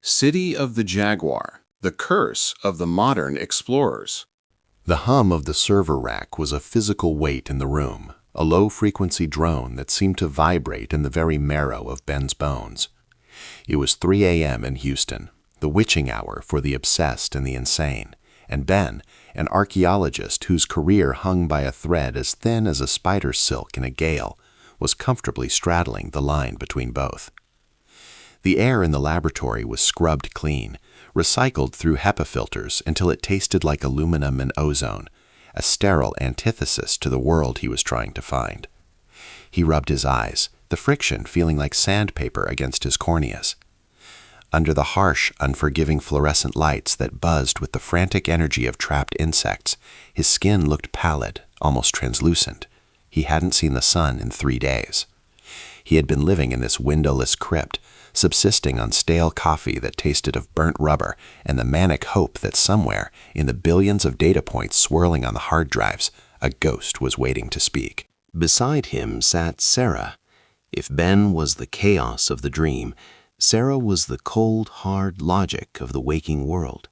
City of the Jaguar, the curse of the modern explorers. The hum of the server rack was a physical weight in the room, a low-frequency drone that seemed to vibrate in the very marrow of Ben's bones. It was 3 a.m. in Houston, the witching hour for the obsessed and the insane, and Ben, an archaeologist whose career hung by a thread as thin as a spider's silk in a gale, was comfortably straddling the line between both. The air in the laboratory was scrubbed clean, recycled through HEPA filters until it tasted like aluminum and ozone, a sterile antithesis to the world he was trying to find. He rubbed his eyes, the friction feeling like sandpaper against his corneas. Under the harsh, unforgiving fluorescent lights that buzzed with the frantic energy of trapped insects, his skin looked pallid, almost translucent. He hadn't seen the sun in 3 days. He had been living in this windowless crypt, subsisting on stale coffee that tasted of burnt rubber and the manic hope that somewhere, in the billions of data points swirling on the hard drives, a ghost was waiting to speak. Beside him sat Sarah. If Ben was the chaos of the dream, Sarah was the cold, hard logic of the waking world.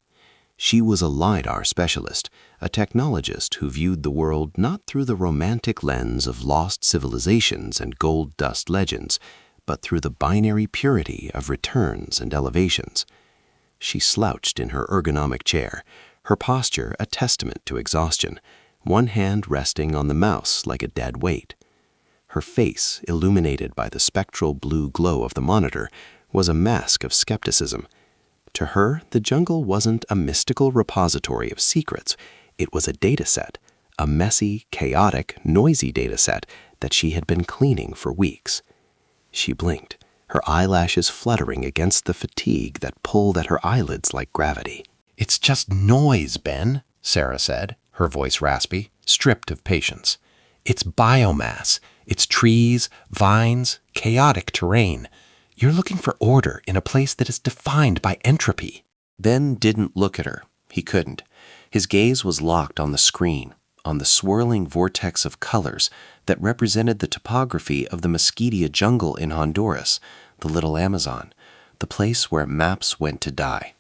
She was a Lidar specialist, a technologist who viewed the world not through the romantic lens of lost civilizations and gold dust legends, but through the binary purity of returns and elevations. She slouched in her ergonomic chair, her posture a testament to exhaustion, one hand resting on the mouse like a dead weight. Her face, illuminated by the spectral blue glow of the monitor, was a mask of skepticism. To her, the jungle wasn't a mystical repository of secrets. It was a dataset, a messy, chaotic, noisy dataset that she had been cleaning for weeks. She blinked, her eyelashes fluttering against the fatigue that pulled at her eyelids like gravity. "It's just noise, Ben," Sarah said, her voice raspy, stripped of patience. "It's biomass. It's trees, vines, chaotic terrain. You're looking for order in a place that is defined by entropy." Ben didn't look at her. He couldn't. His gaze was locked on the screen, on the swirling vortex of colors that represented the topography of the Mesquite jungle in Honduras, the Little Amazon, the place where maps went to die.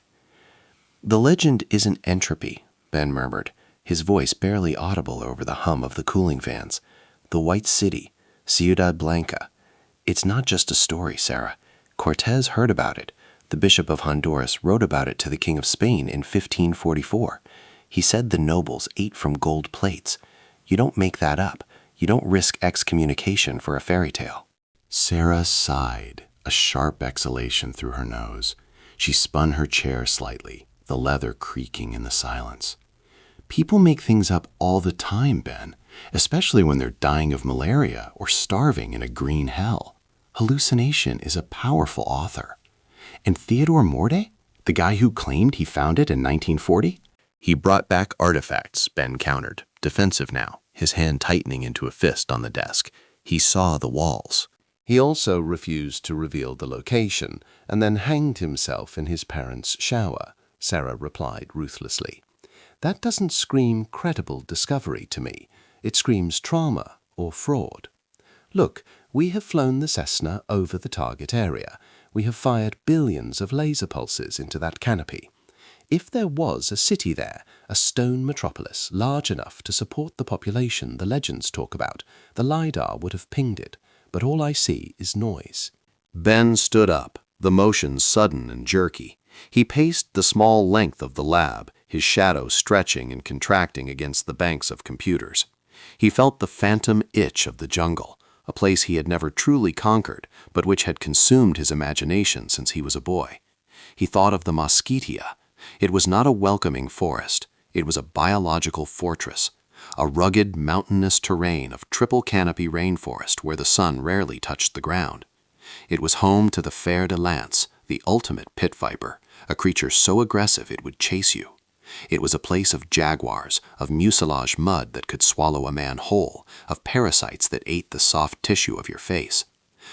"The legend isn't entropy," Ben murmured, his voice barely audible over the hum of the cooling fans. "The White City, Ciudad Blanca. It's not just a story, Sarah. Cortez heard about it. The Bishop of Honduras wrote about it to the King of Spain in 1544. He said the nobles ate from gold plates. You don't make that up. You don't risk excommunication for a fairy tale." Sarah sighed, a sharp exhalation through her nose. She spun her chair slightly, the leather creaking in the silence. "People make things up all the time, Ben, especially when they're dying of malaria or starving in a green hell. Hallucination is a powerful author. And Theodore Morde, the guy who claimed he found it in 1940? "He brought back artifacts," Ben countered, defensive now, his hand tightening into a fist on the desk. "He saw the walls." He also refused to reveal the location and then hanged himself in his parents' shower," Sarah replied ruthlessly. "That doesn't scream credible discovery to me. It screams trauma or fraud. Look, we have flown the Cessna over the target area. We have fired billions of laser pulses into that canopy. If there was a city there, a stone metropolis large enough to support the population the legends talk about, the Lidar would have pinged it, but all I see is noise." Ben stood up, the motion sudden and jerky. He paced the small length of the lab, his shadow stretching and contracting against the banks of computers. He felt the phantom itch of the jungle, a place he had never truly conquered, but which had consumed his imagination since he was a boy. He thought of the Mosquitia. It was not a welcoming forest. It was a biological fortress, a rugged, mountainous terrain of triple canopy rainforest where the sun rarely touched the ground. It was home to the fer de lance, the ultimate pit viper, a creature so aggressive it would chase you. It was a place of jaguars, of mucilage mud that could swallow a man whole, of parasites that ate the soft tissue of your face.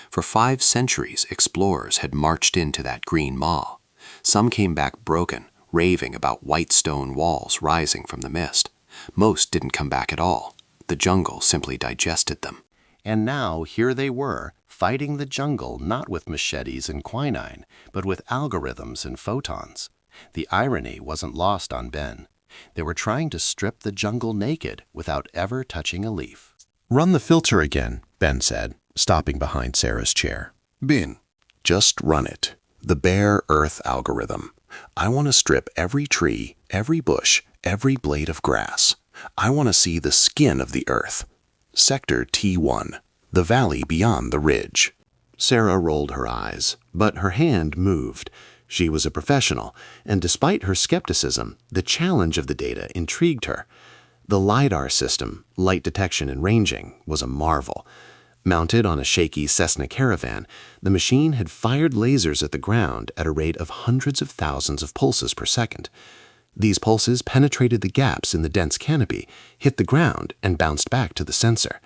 For 5 centuries, explorers had marched into that green maw. Some came back broken, raving about white stone walls rising from the mist. Most didn't come back at all. The jungle simply digested them. And now here they were, fighting the jungle not with machetes and quinine, but with algorithms and photons. The irony wasn't lost on Ben. They were trying to strip the jungle naked without ever touching a leaf. "Run the filter again," Ben said, stopping behind Sarah's chair. "Ben, "Just run it. The bare earth algorithm. I want to strip every tree, every bush, every blade of grass. I want to see the skin of the earth. Sector T1, the valley beyond the ridge." Sarah rolled her eyes, but her hand moved. She was a professional, and despite her skepticism, the challenge of the data intrigued her. The Lidar system, light detection and ranging, was a marvel. Mounted on a shaky Cessna Caravan, the machine had fired lasers at the ground at a rate of hundreds of thousands of pulses per second. These pulses penetrated the gaps in the dense canopy, hit the ground, and bounced back to the sensor.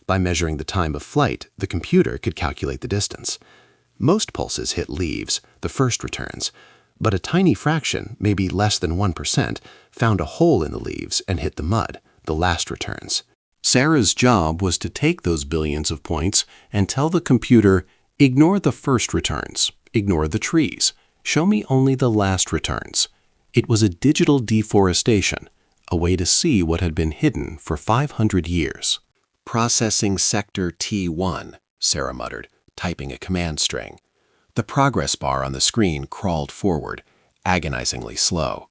By measuring the time of flight, the computer could calculate the distance. Most pulses hit leaves, the first returns, but a tiny fraction, maybe less than 1%, found a hole in the leaves and hit the mud, the last returns. Sarah's job was to take those billions of points and tell the computer, ignore the first returns, ignore the trees, show me only the last returns. It was a digital deforestation, a way to see what had been hidden for 500 years. "Processing Sector T1, Sarah muttered, typing a command string. The progress bar on the screen crawled forward, agonizingly slow.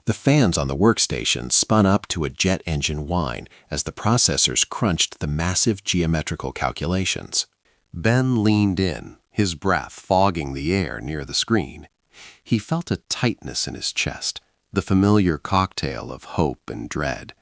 The fans on the workstation spun up to a jet engine whine as the processors crunched the massive geometrical calculations. Ben leaned in, his breath fogging the air near the screen. He felt a tightness in his chest, the familiar cocktail of hope and dread.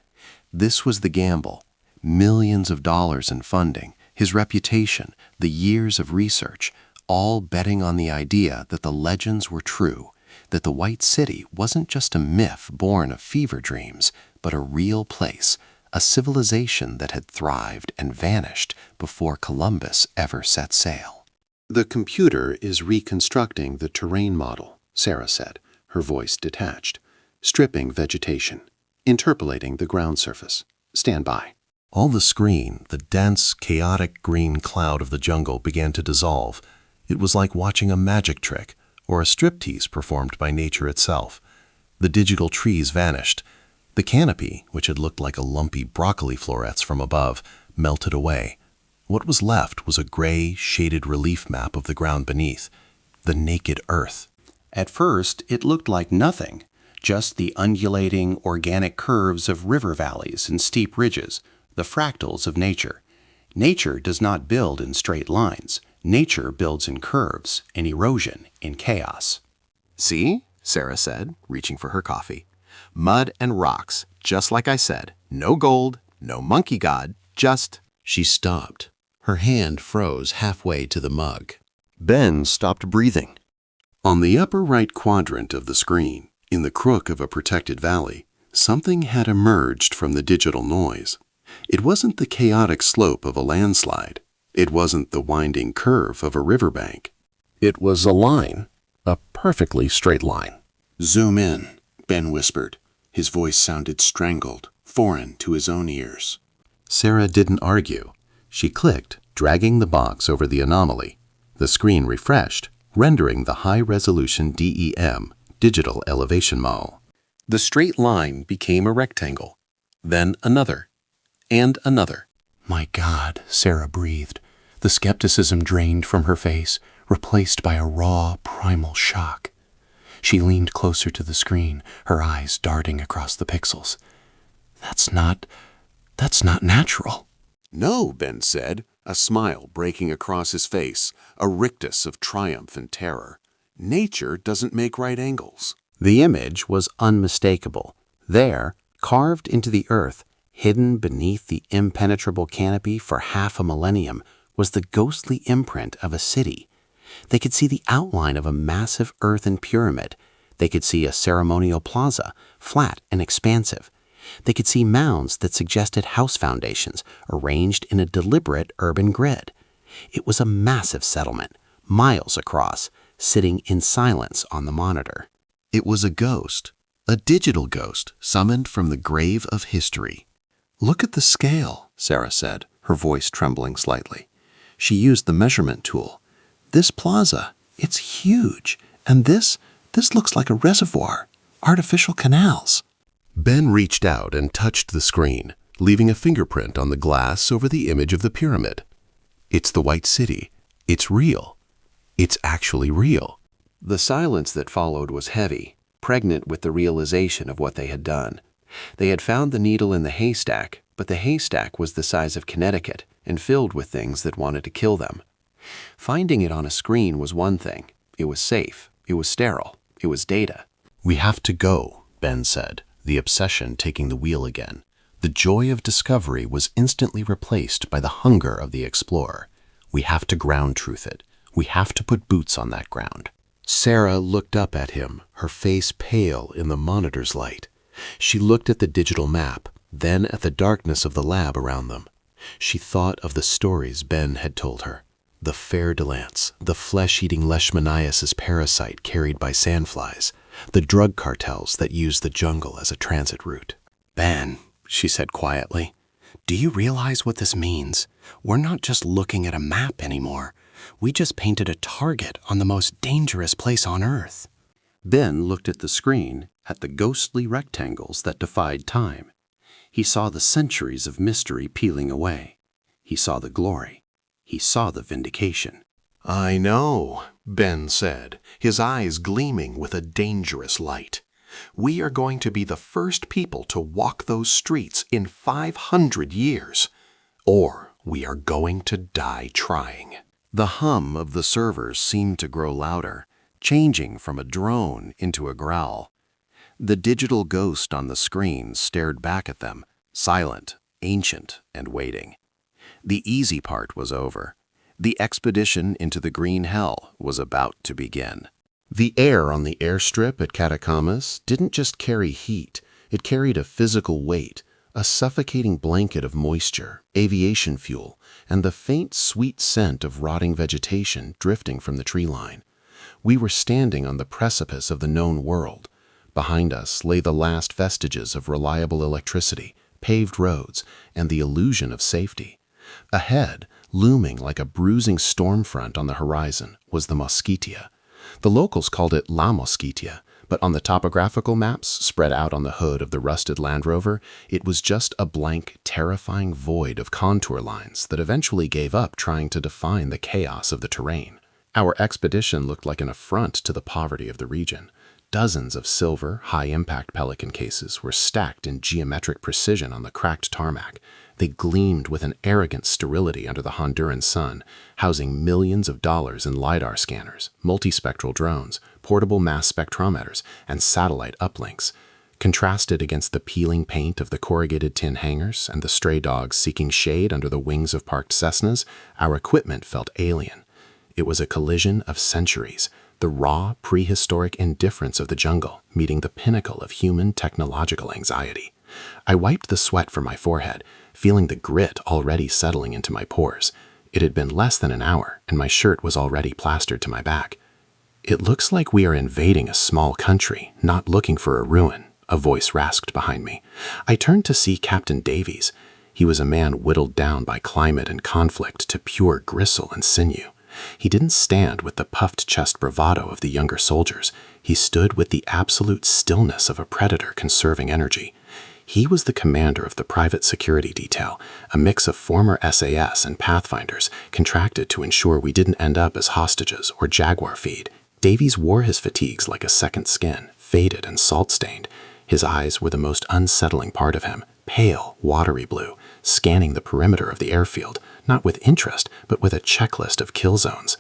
This was the gamble. Millions of dollars in funding, his reputation, the years of research, all betting on the idea that the legends were true, that the White City wasn't just a myth born of fever dreams, but a real place, a civilization that had thrived and vanished before Columbus ever set sail. "The computer is reconstructing the terrain model," Sarah said, her voice detached, "stripping vegetation, interpolating the ground surface. Stand by." All the screen, the dense, chaotic green cloud of the jungle began to dissolve. It was like watching a magic trick or a striptease performed by nature itself. The digital trees vanished. The canopy, which had looked like a lumpy broccoli florets from above, melted away. What was left was a gray, shaded relief map of the ground beneath, the naked earth. At first, it looked like nothing, just the undulating, organic curves of river valleys and steep ridges, the fractals of nature. Nature does not build in straight lines. Nature builds in curves, in erosion, in chaos. "See?" Sarah said, reaching for her coffee. "Mud and rocks, just like I said. No gold, no monkey god, just—" She stopped. Her hand froze halfway to the mug. Ben stopped breathing. On the upper right quadrant of the screen, in the crook of a protected valley, something had emerged from the digital noise. It wasn't the chaotic slope of a landslide. It wasn't the winding curve of a riverbank. It was a line, a perfectly straight line. "Zoom in," Ben whispered. His voice sounded strangled, foreign to his own ears. Sarah didn't argue. She clicked, dragging the box over the anomaly. The screen refreshed, rendering the high-resolution DEM, digital elevation model. The straight line became a rectangle, then another, and another. "My God," Sarah breathed. The skepticism drained from her face, replaced by a raw, primal shock. She leaned closer to the screen, her eyes darting across the pixels. That's not natural." "No," Ben said, a smile breaking across his face, a rictus of triumph and terror. "Nature doesn't make right angles." The image was unmistakable. There, carved into the earth, hidden beneath the impenetrable canopy for half a millennium, was the ghostly imprint of a city. They could see the outline of a massive earthen pyramid. They could see a ceremonial plaza, flat and expansive. They could see mounds that suggested house foundations, arranged in a deliberate urban grid. It was a massive settlement, miles across, sitting in silence on the monitor. It was a ghost, a digital ghost summoned from the grave of history. "Look at the scale," Sarah said, her voice trembling slightly. She used the measurement tool. "This plaza, it's huge, and this looks like a reservoir, artificial canals." Ben reached out and touched the screen, leaving a fingerprint on the glass over the image of the pyramid. "It's the White City. It's real. It's actually real." The silence that followed was heavy, pregnant with the realization of what they had done. They had found the needle in the haystack, but the haystack was the size of Connecticut and filled with things that wanted to kill them. Finding it on a screen was one thing. It was safe. It was sterile. It was data. "We have to go," Ben said, the obsession taking the wheel again. The joy of discovery was instantly replaced by the hunger of the explorer. "We have to ground truth it. We have to put boots on that ground." Sarah looked up at him, her face pale in the monitor's light. She looked at the digital map, then at the darkness of the lab around them. She thought of the stories Ben had told her. The fer-de-lance, the flesh-eating leishmaniasis parasite carried by sandflies, the drug cartels that used the jungle as a transit route. "Ben," she said quietly, "do you realize what this means? We're not just looking at a map anymore. We just painted a target on the most dangerous place on Earth." Ben looked at the screen, at the ghostly rectangles that defied time. He saw the centuries of mystery peeling away. He saw the glory. He saw the vindication. "I know," Ben said, his eyes gleaming with a dangerous light. "We are going to be the first people to walk those streets in 500 years. Or we are going to die trying." The hum of the servers seemed to grow louder, changing from a drone into a growl. The digital ghost on the screen stared back at them, silent, ancient, and waiting. The easy part was over. The expedition into the green hell was about to begin. The air on the airstrip at Catacamas didn't just carry heat, it carried a physical weight, a suffocating blanket of moisture, aviation fuel, and the faint, sweet scent of rotting vegetation drifting from the tree line. We were standing on the precipice of the known world. Behind us lay the last vestiges of reliable electricity, paved roads, and the illusion of safety. Ahead, looming like a bruising storm front on the horizon, was the Mosquitia. The locals called it La Mosquitia, but on the topographical maps spread out on the hood of the rusted Land Rover, it was just a blank, terrifying void of contour lines that eventually gave up trying to define the chaos of the terrain. Our expedition looked like an affront to the poverty of the region. Dozens of silver, high-impact Pelican cases were stacked in geometric precision on the cracked tarmac. They gleamed with an arrogant sterility under the Honduran sun, housing millions of dollars in LiDAR scanners, multispectral drones, portable mass spectrometers, and satellite uplinks. Contrasted against the peeling paint of the corrugated tin hangars and the stray dogs seeking shade under the wings of parked Cessnas, our equipment felt alien. It was a collision of centuries, the raw, prehistoric indifference of the jungle meeting the pinnacle of human technological anxiety. I wiped the sweat from my forehead, feeling the grit already settling into my pores. It had been less than an hour, and my shirt was already plastered to my back. "It looks like we are invading a small country, not looking for a ruin," a voice rasped behind me. I turned to see Captain Davies. He was a man whittled down by climate and conflict to pure gristle and sinew. He didn't stand with the puffed chest bravado of the younger soldiers. He stood with the absolute stillness of a predator conserving energy. He was the commander of the private security detail, a mix of former SAS and Pathfinders contracted to ensure we didn't end up as hostages or jaguar feed. Davies wore his fatigues like a second skin, faded and salt-stained. His eyes were the most unsettling part of him, pale, watery blue, scanning the perimeter of the airfield, not with interest, but with a checklist of kill zones.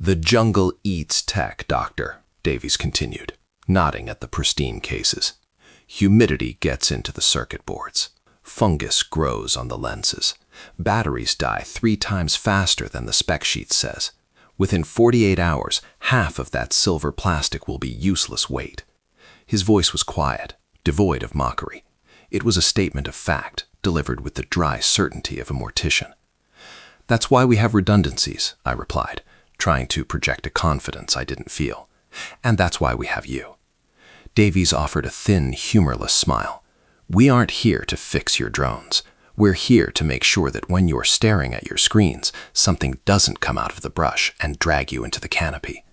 "The jungle eats tech, Doctor," Davies continued, nodding at the pristine cases. "Humidity gets into the circuit boards. Fungus grows on the lenses. Batteries die 3 times faster than the spec sheet says. Within 48 hours, half of that silver plastic will be useless weight." His voice was quiet, devoid of mockery. It was a statement of fact, delivered with the dry certainty of a mortician. "That's why we have redundancies," I replied, trying to project a confidence I didn't feel. "And that's why we have you." Davies offered a thin, humorless smile. "We aren't here to fix your drones. We're here to make sure that when you're staring at your screens, something doesn't come out of the brush and drag you into the canopy.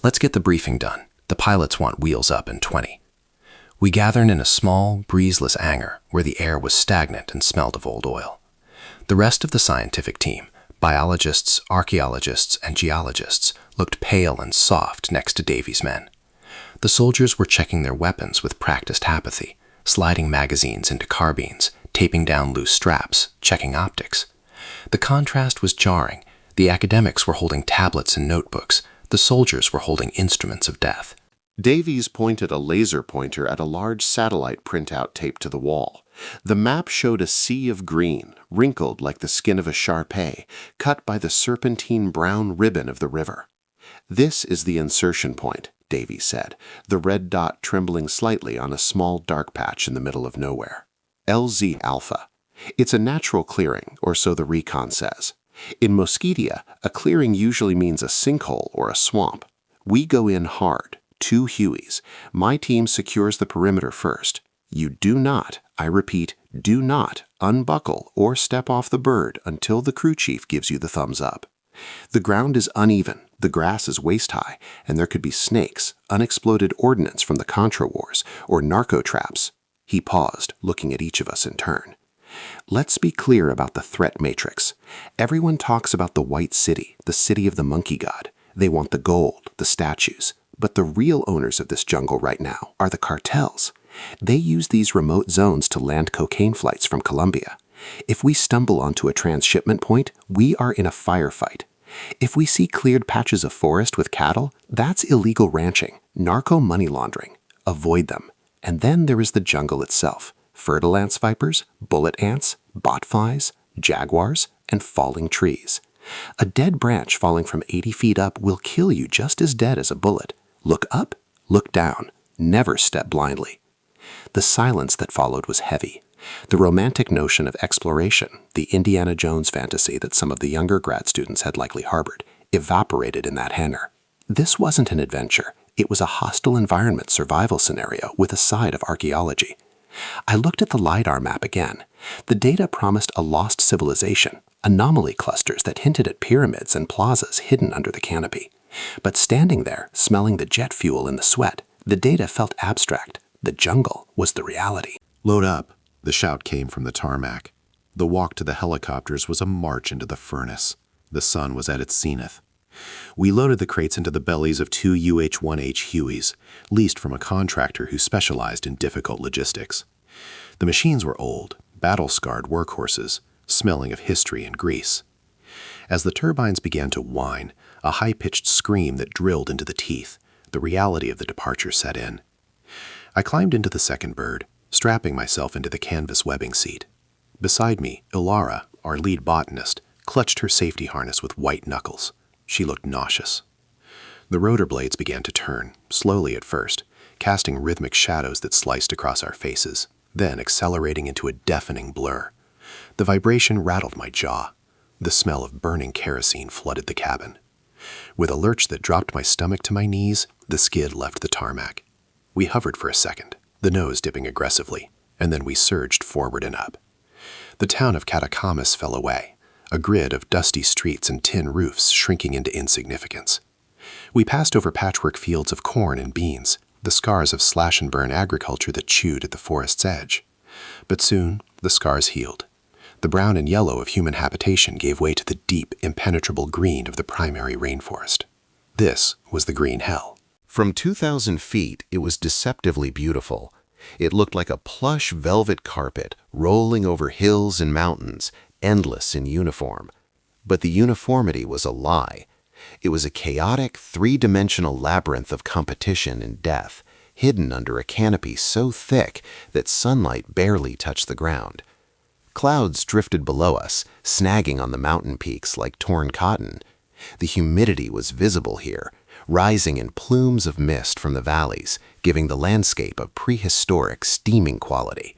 Let's get the briefing done. The pilots want wheels up in 20. We gathered in a small, breezeless hangar where the air was stagnant and smelled of old oil. The rest of the scientific team, biologists, archaeologists, and geologists, looked pale and soft next to Davy's men. The soldiers were checking their weapons with practiced apathy, sliding magazines into carbines, taping down loose straps, checking optics. The contrast was jarring. The academics were holding tablets and notebooks. The soldiers were holding instruments of death. Davies pointed a laser pointer at a large satellite printout taped to the wall. The map showed a sea of green, wrinkled like the skin of a Shar-Pei, cut by the serpentine brown ribbon of the river. "This is the insertion point," Davies said, the red dot trembling slightly on a small dark patch in the middle of nowhere. "LZ Alpha. It's a natural clearing, or so the recon says. In Mosquitia, a clearing usually means a sinkhole or a swamp. We go in hard, 2 Hueys. My team secures the perimeter first. You do not, I repeat, do not unbuckle or step off the bird until the crew chief gives you the thumbs up. The ground is uneven, the grass is waist-high, and there could be snakes, unexploded ordnance from the Contra Wars, or narco traps." He paused, looking at each of us in turn. "Let's be clear about the threat matrix. Everyone talks about the White City, the city of the monkey god. They want the gold, the statues. But the real owners of this jungle right now are the cartels. They use these remote zones to land cocaine flights from Colombia. If we stumble onto a transshipment point, we are in a firefight. If we see cleared patches of forest with cattle, that's illegal ranching, narco money laundering. Avoid them. And then there is the jungle itself. Fertile ants vipers, bullet ants, botflies, jaguars, and falling trees. A dead branch falling from 80 feet up will kill you just as dead as a bullet. Look up, look down. Never step blindly." The silence that followed was heavy. The romantic notion of exploration, the Indiana Jones fantasy that some of the younger grad students had likely harbored, evaporated in that hangar. This wasn't an adventure. It was a hostile environment survival scenario with a side of archaeology. I looked at the Lidar map again. The data promised a lost civilization, anomaly clusters that hinted at pyramids and plazas hidden under the canopy. But standing there, smelling the jet fuel in the sweat, the data felt abstract. The jungle was the reality. "Load up," the shout came from the tarmac. The walk to the helicopters was a march into the furnace. The sun was at its zenith. We loaded the crates into the bellies of 2 UH-1H Hueys, leased from a contractor who specialized in difficult logistics. The machines were old, battle-scarred workhorses, smelling of history and grease. As the turbines began to whine, a high-pitched scream that drilled into the teeth, the reality of the departure set in. I climbed into the second bird, strapping myself into the canvas webbing seat. Beside me, Ilara, our lead botanist, clutched her safety harness with white knuckles. She looked nauseous. The rotor blades began to turn, slowly at first, casting rhythmic shadows that sliced across our faces, then accelerating into a deafening blur. The vibration rattled my jaw. The smell of burning kerosene flooded the cabin. With a lurch that dropped my stomach to my knees, the skid left the tarmac. We hovered for a second, the nose dipping aggressively, and then we surged forward and up. The town of Catacamas fell away, a grid of dusty streets and tin roofs shrinking into insignificance. We passed over patchwork fields of corn and beans, the scars of slash-and-burn agriculture that chewed at the forest's edge. But soon, the scars healed. The brown and yellow of human habitation gave way to the deep, impenetrable green of the primary rainforest. This was the green hell. From 2,000 feet, it was deceptively beautiful. It looked like a plush velvet carpet rolling over hills and mountains, endless in uniform. But the uniformity was a lie. It was a chaotic, three-dimensional labyrinth of competition and death, hidden under a canopy so thick that sunlight barely touched the ground. Clouds drifted below us, snagging on the mountain peaks like torn cotton. The humidity was visible here, rising in plumes of mist from the valleys, giving the landscape a prehistoric, steaming quality.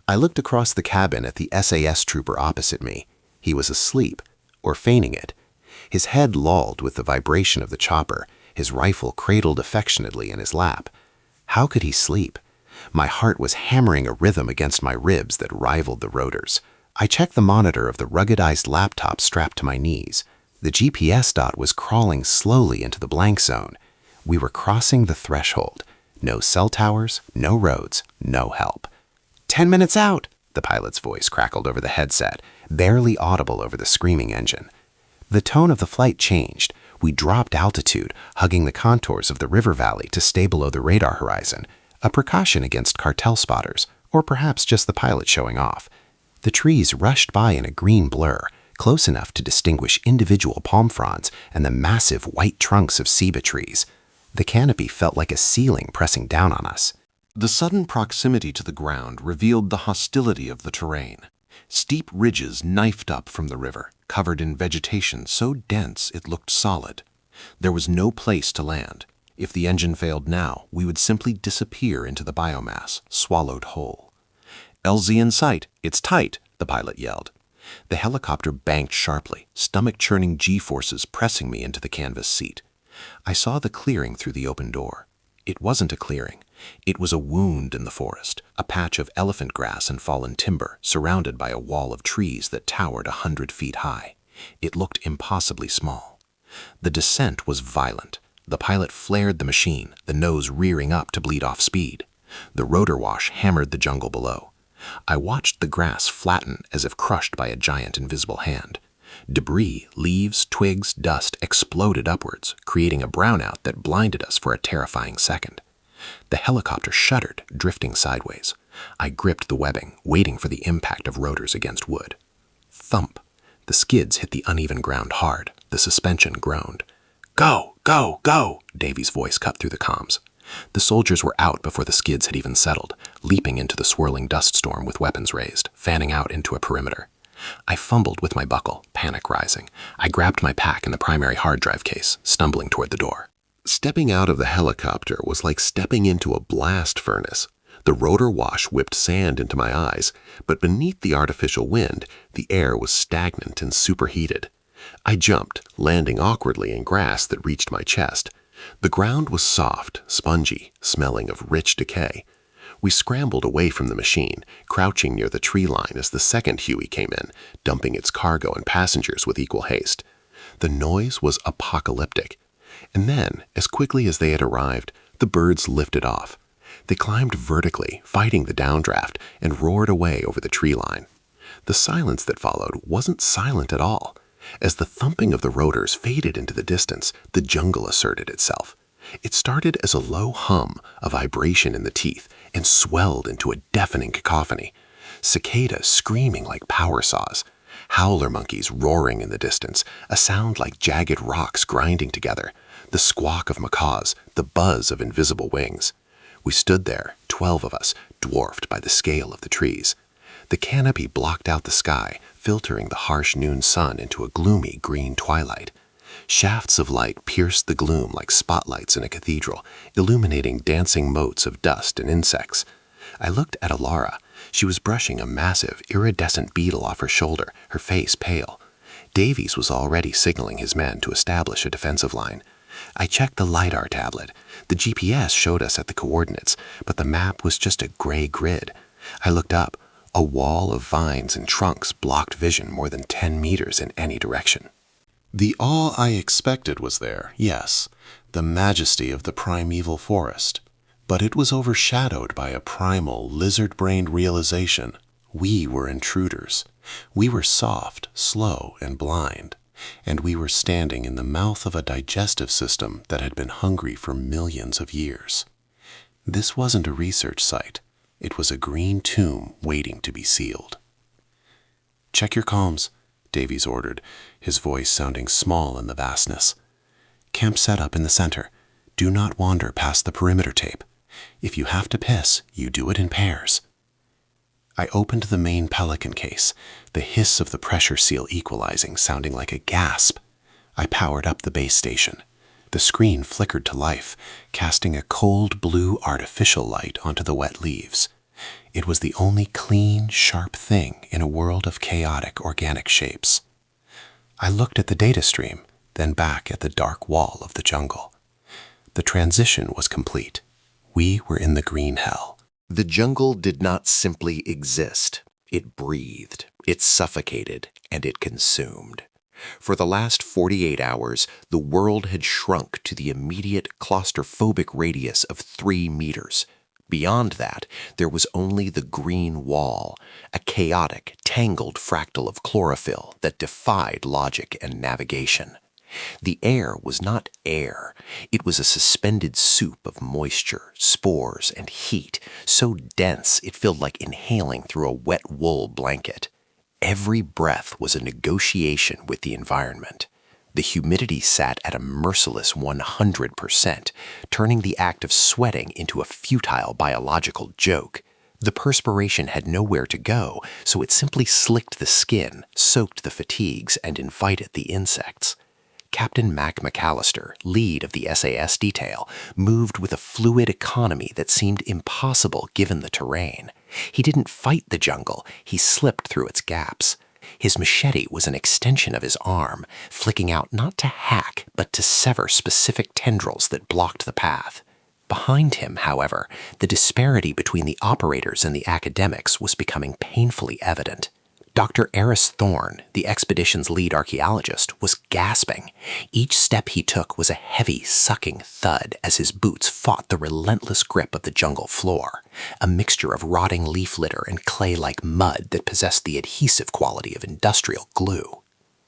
I looked across the cabin at the SAS trooper opposite me. He was asleep, or feigning it. His head lolled with the vibration of the chopper, his rifle cradled affectionately in his lap. How could he sleep? My heart was hammering a rhythm against my ribs that rivaled the rotors. I checked the monitor of the ruggedized laptop strapped to my knees. The GPS dot was crawling slowly into the blank zone. We were crossing the threshold. No cell towers, no roads, no help. 10 minutes out, the pilot's voice crackled over the headset, barely audible over the screaming engine. The tone of the flight changed. We dropped altitude, hugging the contours of the river valley to stay below the radar horizon, a precaution against cartel spotters, or perhaps just the pilot showing off. The trees rushed by in a green blur, close enough to distinguish individual palm fronds and the massive white trunks of ceiba trees. The canopy felt like a ceiling pressing down on us. The sudden proximity to the ground revealed the hostility of the terrain. Steep ridges knifed up from the river, covered in vegetation so dense it looked solid. There was no place to land. If the engine failed now, we would simply disappear into the biomass, swallowed whole. "LZ in sight, it's tight," the pilot yelled. The helicopter banked sharply, stomach-churning G-forces pressing me into the canvas seat. I saw the clearing through the open door. It wasn't a clearing. It was a wound in the forest, a patch of elephant grass and fallen timber, surrounded by a wall of trees that towered 100 feet high. It looked impossibly small. The descent was violent. The pilot flared the machine, the nose rearing up to bleed off speed. The rotor wash hammered the jungle below. I watched the grass flatten as if crushed by a giant invisible hand. Debris, leaves, twigs, dust exploded upwards, creating a brownout that blinded us for a terrifying second. The helicopter shuddered, drifting sideways. I gripped the webbing, waiting for the impact of rotors against wood. Thump! The skids hit the uneven ground hard. The suspension groaned. "Go, go, go!" Davy's voice cut through the comms. The soldiers were out before the skids had even settled, leaping into the swirling dust storm with weapons raised, fanning out into a perimeter. I fumbled with my buckle, panic rising. I grabbed my pack and the primary hard drive case, stumbling toward the door. Stepping out of the helicopter was like stepping into a blast furnace. The rotor wash whipped sand into my eyes, but beneath the artificial wind, the air was stagnant and superheated. I jumped, landing awkwardly in grass that reached my chest. The ground was soft, spongy, smelling of rich decay. We scrambled away from the machine, crouching near the tree line as the second Huey came in, dumping its cargo and passengers with equal haste. The noise was apocalyptic. And then, as quickly as they had arrived, the birds lifted off. They climbed vertically, fighting the downdraft, and roared away over the tree line. The silence that followed wasn't silent at all. As the thumping of the rotors faded into the distance, the jungle asserted itself. It started as a low hum, a vibration in the teeth, and swelled into a deafening cacophony. Cicadas screaming like power saws. Howler monkeys roaring in the distance, a sound like jagged rocks grinding together. The squawk of macaws, the buzz of invisible wings. We stood there, 12 of us, dwarfed by the scale of the trees. The canopy blocked out the sky, filtering the harsh noon sun into a gloomy green twilight. Shafts of light pierced the gloom like spotlights in a cathedral, illuminating dancing motes of dust and insects. I looked at Alara. She was brushing a massive, iridescent beetle off her shoulder, her face pale. Davies was already signaling his men to establish a defensive line. I checked the Lidar tablet. The GPS showed us at the coordinates, but the map was just a gray grid. I looked up. A wall of vines and trunks blocked vision more than 10 meters in any direction. The awe I expected was there, yes, the majesty of the primeval forest. But it was overshadowed by a primal, lizard-brained realization. We were intruders. We were soft, slow, and blind. And we were standing in the mouth of a digestive system that had been hungry for millions of years. This wasn't a research site. It was a green tomb waiting to be sealed. "Check your comms," Davies ordered, his voice sounding small in the vastness. "Camp set up in the center. Do not wander past the perimeter tape. If you have to piss, you do it in pairs." I opened the main Pelican case, the hiss of the pressure seal equalizing sounding like a gasp. I powered up the base station. The screen flickered to life, casting a cold blue artificial light onto the wet leaves. It was the only clean, sharp thing in a world of chaotic organic shapes. I looked at the data stream, then back at the dark wall of the jungle. The transition was complete. We were in the green hell. The jungle did not simply exist. It breathed. It suffocated and it consumed. For the last 48 hours, the world had shrunk to the immediate claustrophobic radius of 3 meters. Beyond that, there was only the green wall, a chaotic, tangled fractal of chlorophyll that defied logic and navigation. The air was not air. It was a suspended soup of moisture, spores, and heat, so dense it felt like inhaling through a wet wool blanket. Every breath was a negotiation with the environment. The humidity sat at a merciless 100%, turning the act of sweating into a futile biological joke. The perspiration had nowhere to go, so it simply slicked the skin, soaked the fatigues, and invited the insects. Captain Mac McAllister, lead of the SAS detail, moved with a fluid economy that seemed impossible given the terrain. He didn't fight the jungle, he slipped through its gaps. His machete was an extension of his arm, flicking out not to hack, but to sever specific tendrils that blocked the path. Behind him, however, the disparity between the operators and the academics was becoming painfully evident. Dr. Eris Thorne, the expedition's lead archaeologist, was gasping. Each step he took was a heavy, sucking thud as his boots fought the relentless grip of the jungle floor, a mixture of rotting leaf litter and clay-like mud that possessed the adhesive quality of industrial glue.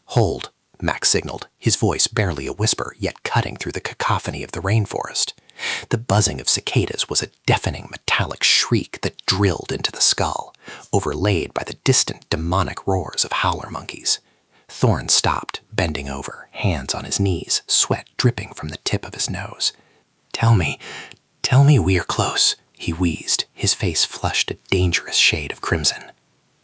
"Hold," Max signaled, his voice barely a whisper, yet cutting through the cacophony of the rainforest. The buzzing of cicadas was a deafening metallic shriek that drilled into the skull, overlaid by the distant demonic roars of howler monkeys. Thorne stopped, bending over, hands on his knees, sweat dripping from the tip of his nose. Tell me we are close," he wheezed, his face flushed a dangerous shade of crimson.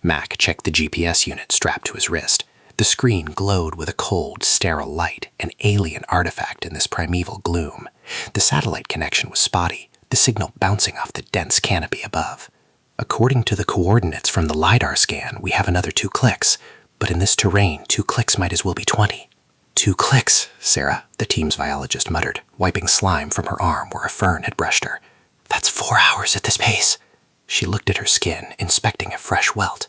Mac checked the GPS unit strapped to his wrist. The screen glowed with a cold, sterile light, an alien artifact in this primeval gloom. The satellite connection was spotty, the signal bouncing off the dense canopy above. "According to the coordinates from the Lidar scan, we have another 2 clicks, but in this terrain, 2 clicks might as well be 20. 2 clicks, Sarah," the team's biologist muttered, wiping slime from her arm where a fern had brushed her. "That's 4 hours at this pace." She looked at her skin, inspecting a fresh welt.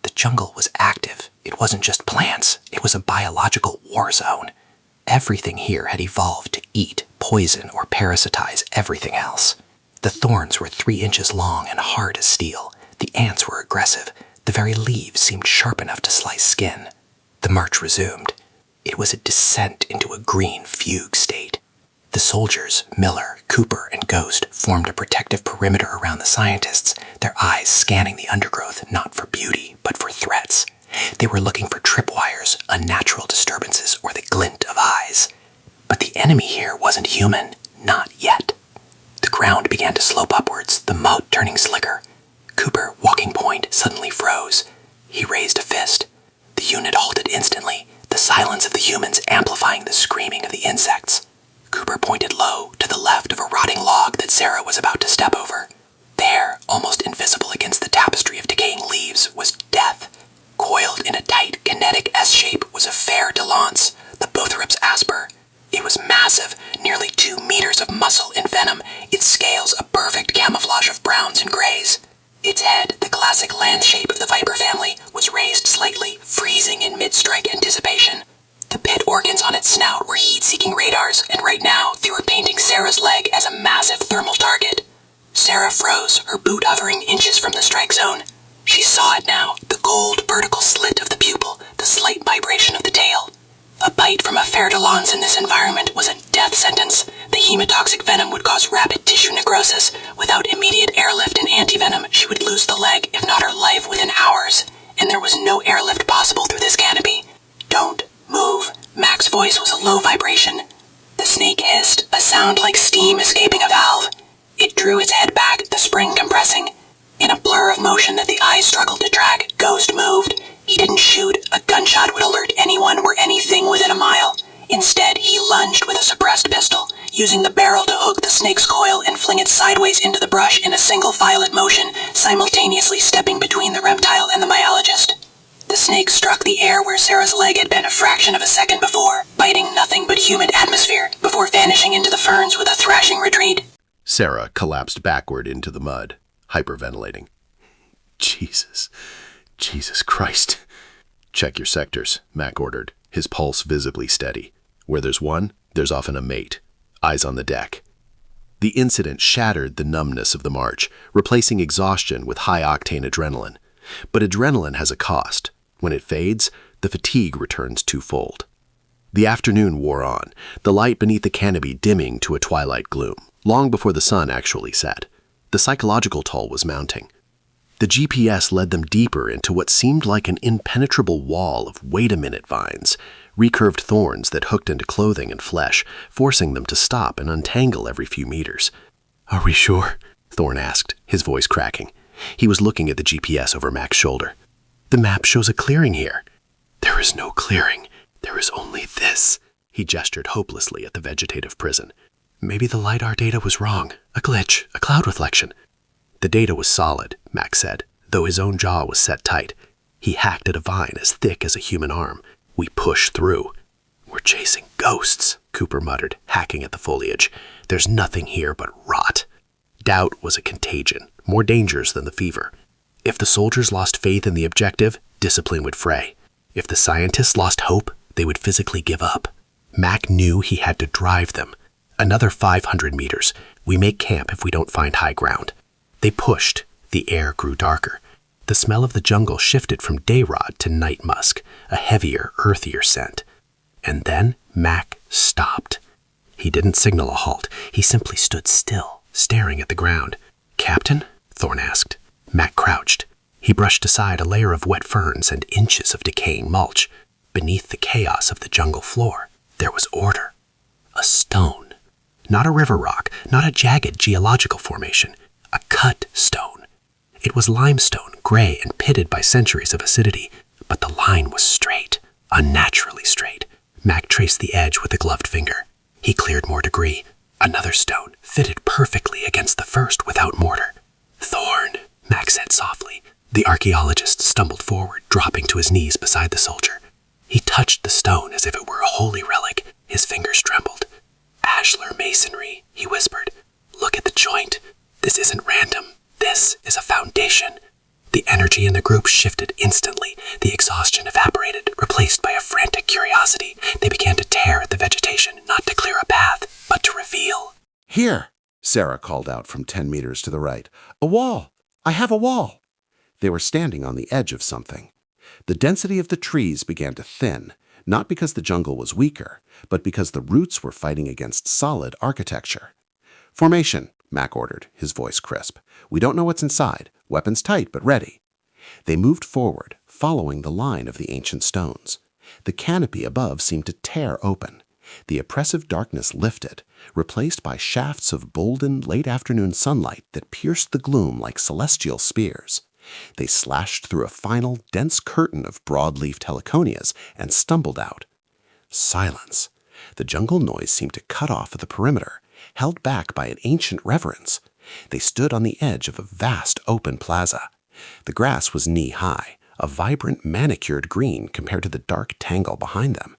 The jungle was active. It wasn't just plants. It was a biological war zone. Everything here had evolved to eat, poison, or parasitize everything else. The thorns were 3 inches long and hard as steel. The ants were aggressive. The very leaves seemed sharp enough to slice skin. The march resumed. It was a descent into a green fugue state. The soldiers, Miller, Cooper, and Ghost, formed a protective perimeter around the scientists, their eyes scanning the undergrowth not for beauty, but for threats. They were looking for tripwires, unnatural disturbances, or the glint of eyes. But the enemy here wasn't human, not yet. The ground began to slope upwards, the moat turning slicker. Cooper, walking point, suddenly froze. He raised a fist. The unit halted instantly, the silence of the humans amplifying the screaming of the insects. Cooper pointed low, to the left of a rotting log that Sarah was about to step over. There, almost invisible against the tapestry of decaying leaves, was death. Coiled in a tight, kinetic S-shape was a fer de lance, the Bothrops asper. It was massive, nearly 2 meters of muscle and venom, its scales a perfect camouflage of browns and grays. Its head, the classic land shape of the viper family, was raised slightly, freezing in mid-strike anticipation. The pit organs on its snout were heat-seeking radars, and right now they were painting Sarah's leg as a massive thermal target. Sarah froze, her boot hovering inches from the strike zone. She saw it now, the gold vertical slit of the pupil, the slight vibration of the tail. A bite from a fer de lance in this environment was a death sentence. The hemotoxic venom would cause rapid tissue necrosis. Without immediate airlift and antivenom, she would lose the leg, if not her life, within hours. And there was no airlift possible through this canopy. "Don't move." Mac's voice was a low vibration. The snake hissed, a sound like steam escaping a valve. It drew its head back, the spring compressing. In a blur of motion that the eyes struggled to track, Ghost moved. He didn't shoot. A gunshot would alert anyone or anything within a mile. Instead, he lunged with a suppressed pistol, using the barrel to hook the snake's coil and fling it sideways into the brush in a single violent motion, simultaneously stepping between the reptile and the biologist. The snake struck the air where Sarah's leg had been a fraction of a second before, biting nothing but humid atmosphere, before vanishing into the ferns with a thrashing retreat. Sarah collapsed backward into the mud, hyperventilating. Jesus Christ. Check your sectors, Mac ordered, his pulse visibly steady. Where there's one, there's often a mate. Eyes on the deck. The incident shattered the numbness of the march, replacing exhaustion with high-octane adrenaline. But adrenaline has a cost. When it fades, the fatigue returns twofold. The afternoon wore on, the light beneath the canopy dimming to a twilight gloom, long before the sun actually set. The psychological toll was mounting. The GPS led them deeper into what seemed like an impenetrable wall of wait-a-minute vines, recurved thorns that hooked into clothing and flesh, forcing them to stop and untangle every few meters. "Are we sure?" Thorn asked, his voice cracking. He was looking at the GPS over Mac's shoulder. "The map shows a clearing here." "There is no clearing. There is only this." He gestured hopelessly at the vegetative prison. "Maybe the LiDAR data was wrong. A glitch, a cloud reflection." The data was solid, Mac said, though his own jaw was set tight. He hacked at a vine as thick as a human arm. "We pushed through." "We're chasing ghosts," Cooper muttered, hacking at the foliage. "There's nothing here but rot." Doubt was a contagion, more dangerous than the fever. If the soldiers lost faith in the objective, discipline would fray. If the scientists lost hope, they would physically give up. Mac knew he had to drive them. "Another 500 meters. We make camp if we don't find high ground." They pushed. The air grew darker. The smell of the jungle shifted from dayrod to night musk, a heavier, earthier scent. And then Mac stopped. He didn't signal a halt. He simply stood still, staring at the ground. "Captain?" Thorn asked. Mac crouched. He brushed aside a layer of wet ferns and inches of decaying mulch. Beneath the chaos of the jungle floor, there was order. A stone. Not a river rock, not a jagged geological formation. A cut stone. It was limestone, gray and pitted by centuries of acidity, but the line was straight, unnaturally straight. Mac traced the edge with a gloved finger. He cleared more debris. Another stone, fitted perfectly against the first without mortar. "Thorn," Mac said softly. The archaeologist stumbled forward, dropping to his knees beside the soldier. He touched the stone as if it were a holy relic. His fingers trembled. "Ashlar masonry," he whispered. "Look at the joint. This isn't random. This is a foundation." The energy in the group shifted instantly. The exhaustion evaporated, replaced by a frantic curiosity. They began to tear at the vegetation, not to clear a path, but to reveal. "Here," Sarah called out from 10 meters to the right. "A wall! I have a wall!" They were standing on the edge of something. The density of the trees began to thin, not because the jungle was weaker, but because the roots were fighting against solid architecture. "Formation," Mac ordered, his voice crisp. "We don't know what's inside. Weapons tight, but ready." They moved forward, following the line of the ancient stones. The canopy above seemed to tear open. The oppressive darkness lifted, replaced by shafts of golden late-afternoon sunlight that pierced the gloom like celestial spears. They slashed through a final, dense curtain of broad-leafed heliconias and stumbled out. Silence. The jungle noise seemed to cut off at the perimeter, held back by an ancient reverence. They stood on the edge of a vast open plaza. The grass was knee-high, a vibrant manicured green compared to the dark tangle behind them.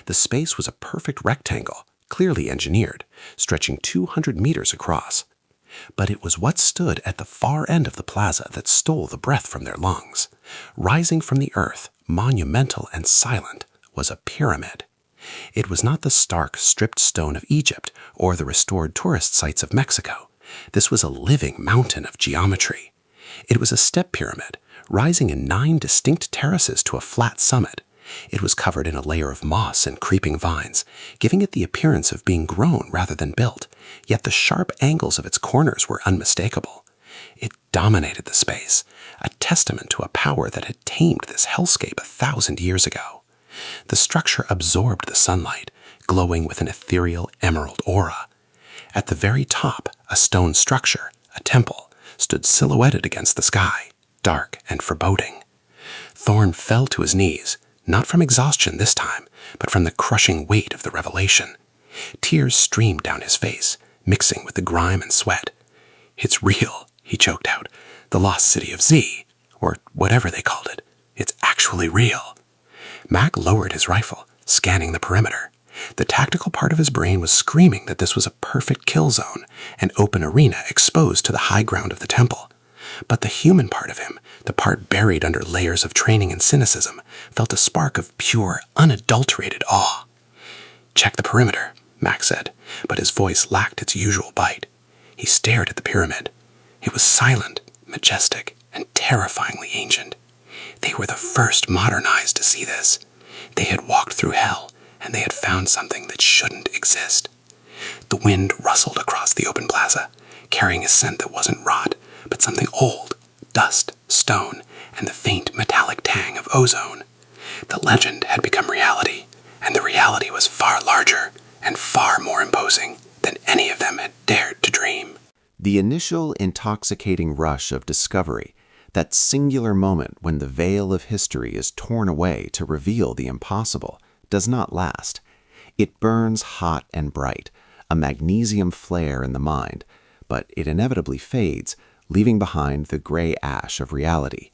The space was a perfect rectangle, clearly engineered, stretching 200 meters across. But it was what stood at the far end of the plaza that stole the breath from their lungs. Rising from the earth, monumental and silent, was a pyramid. It was not the stark, stripped stone of Egypt or the restored tourist sites of Mexico. This was a living mountain of geometry. It was a step pyramid, rising in 9 distinct terraces to a flat summit. It was covered in a layer of moss and creeping vines, giving it the appearance of being grown rather than built, yet the sharp angles of its corners were unmistakable. It dominated the space, a testament to a power that had tamed this hellscape 1,000 years ago. The structure absorbed the sunlight, glowing with an ethereal emerald aura. At the very top, a stone structure, a temple, stood silhouetted against the sky, dark and foreboding. Thorn fell to his knees, not from exhaustion this time, but from the crushing weight of the revelation. Tears streamed down his face, mixing with the grime and sweat. "It's real," he choked out. "The lost city of Z, or whatever they called it. It's actually real." Mac lowered his rifle, scanning the perimeter. The tactical part of his brain was screaming that this was a perfect kill zone, an open arena exposed to the high ground of the temple. But the human part of him, the part buried under layers of training and cynicism, felt a spark of pure, unadulterated awe. "Check the perimeter," Max said, but his voice lacked its usual bite. He stared at the pyramid. It was silent, majestic, and terrifyingly ancient. They were the first modern eyes to see this. They had walked through hell, and they had found something that shouldn't exist. The wind rustled across the open plaza, carrying a scent that wasn't rot, but something old, dust, stone, and the faint metallic tang of ozone. The legend had become reality, and the reality was far larger and far more imposing than any of them had dared to dream. The initial intoxicating rush of discovery, that singular moment when the veil of history is torn away to reveal the impossible, does not last. It burns hot and bright, a magnesium flare in the mind, but it inevitably fades, leaving behind the gray ash of reality.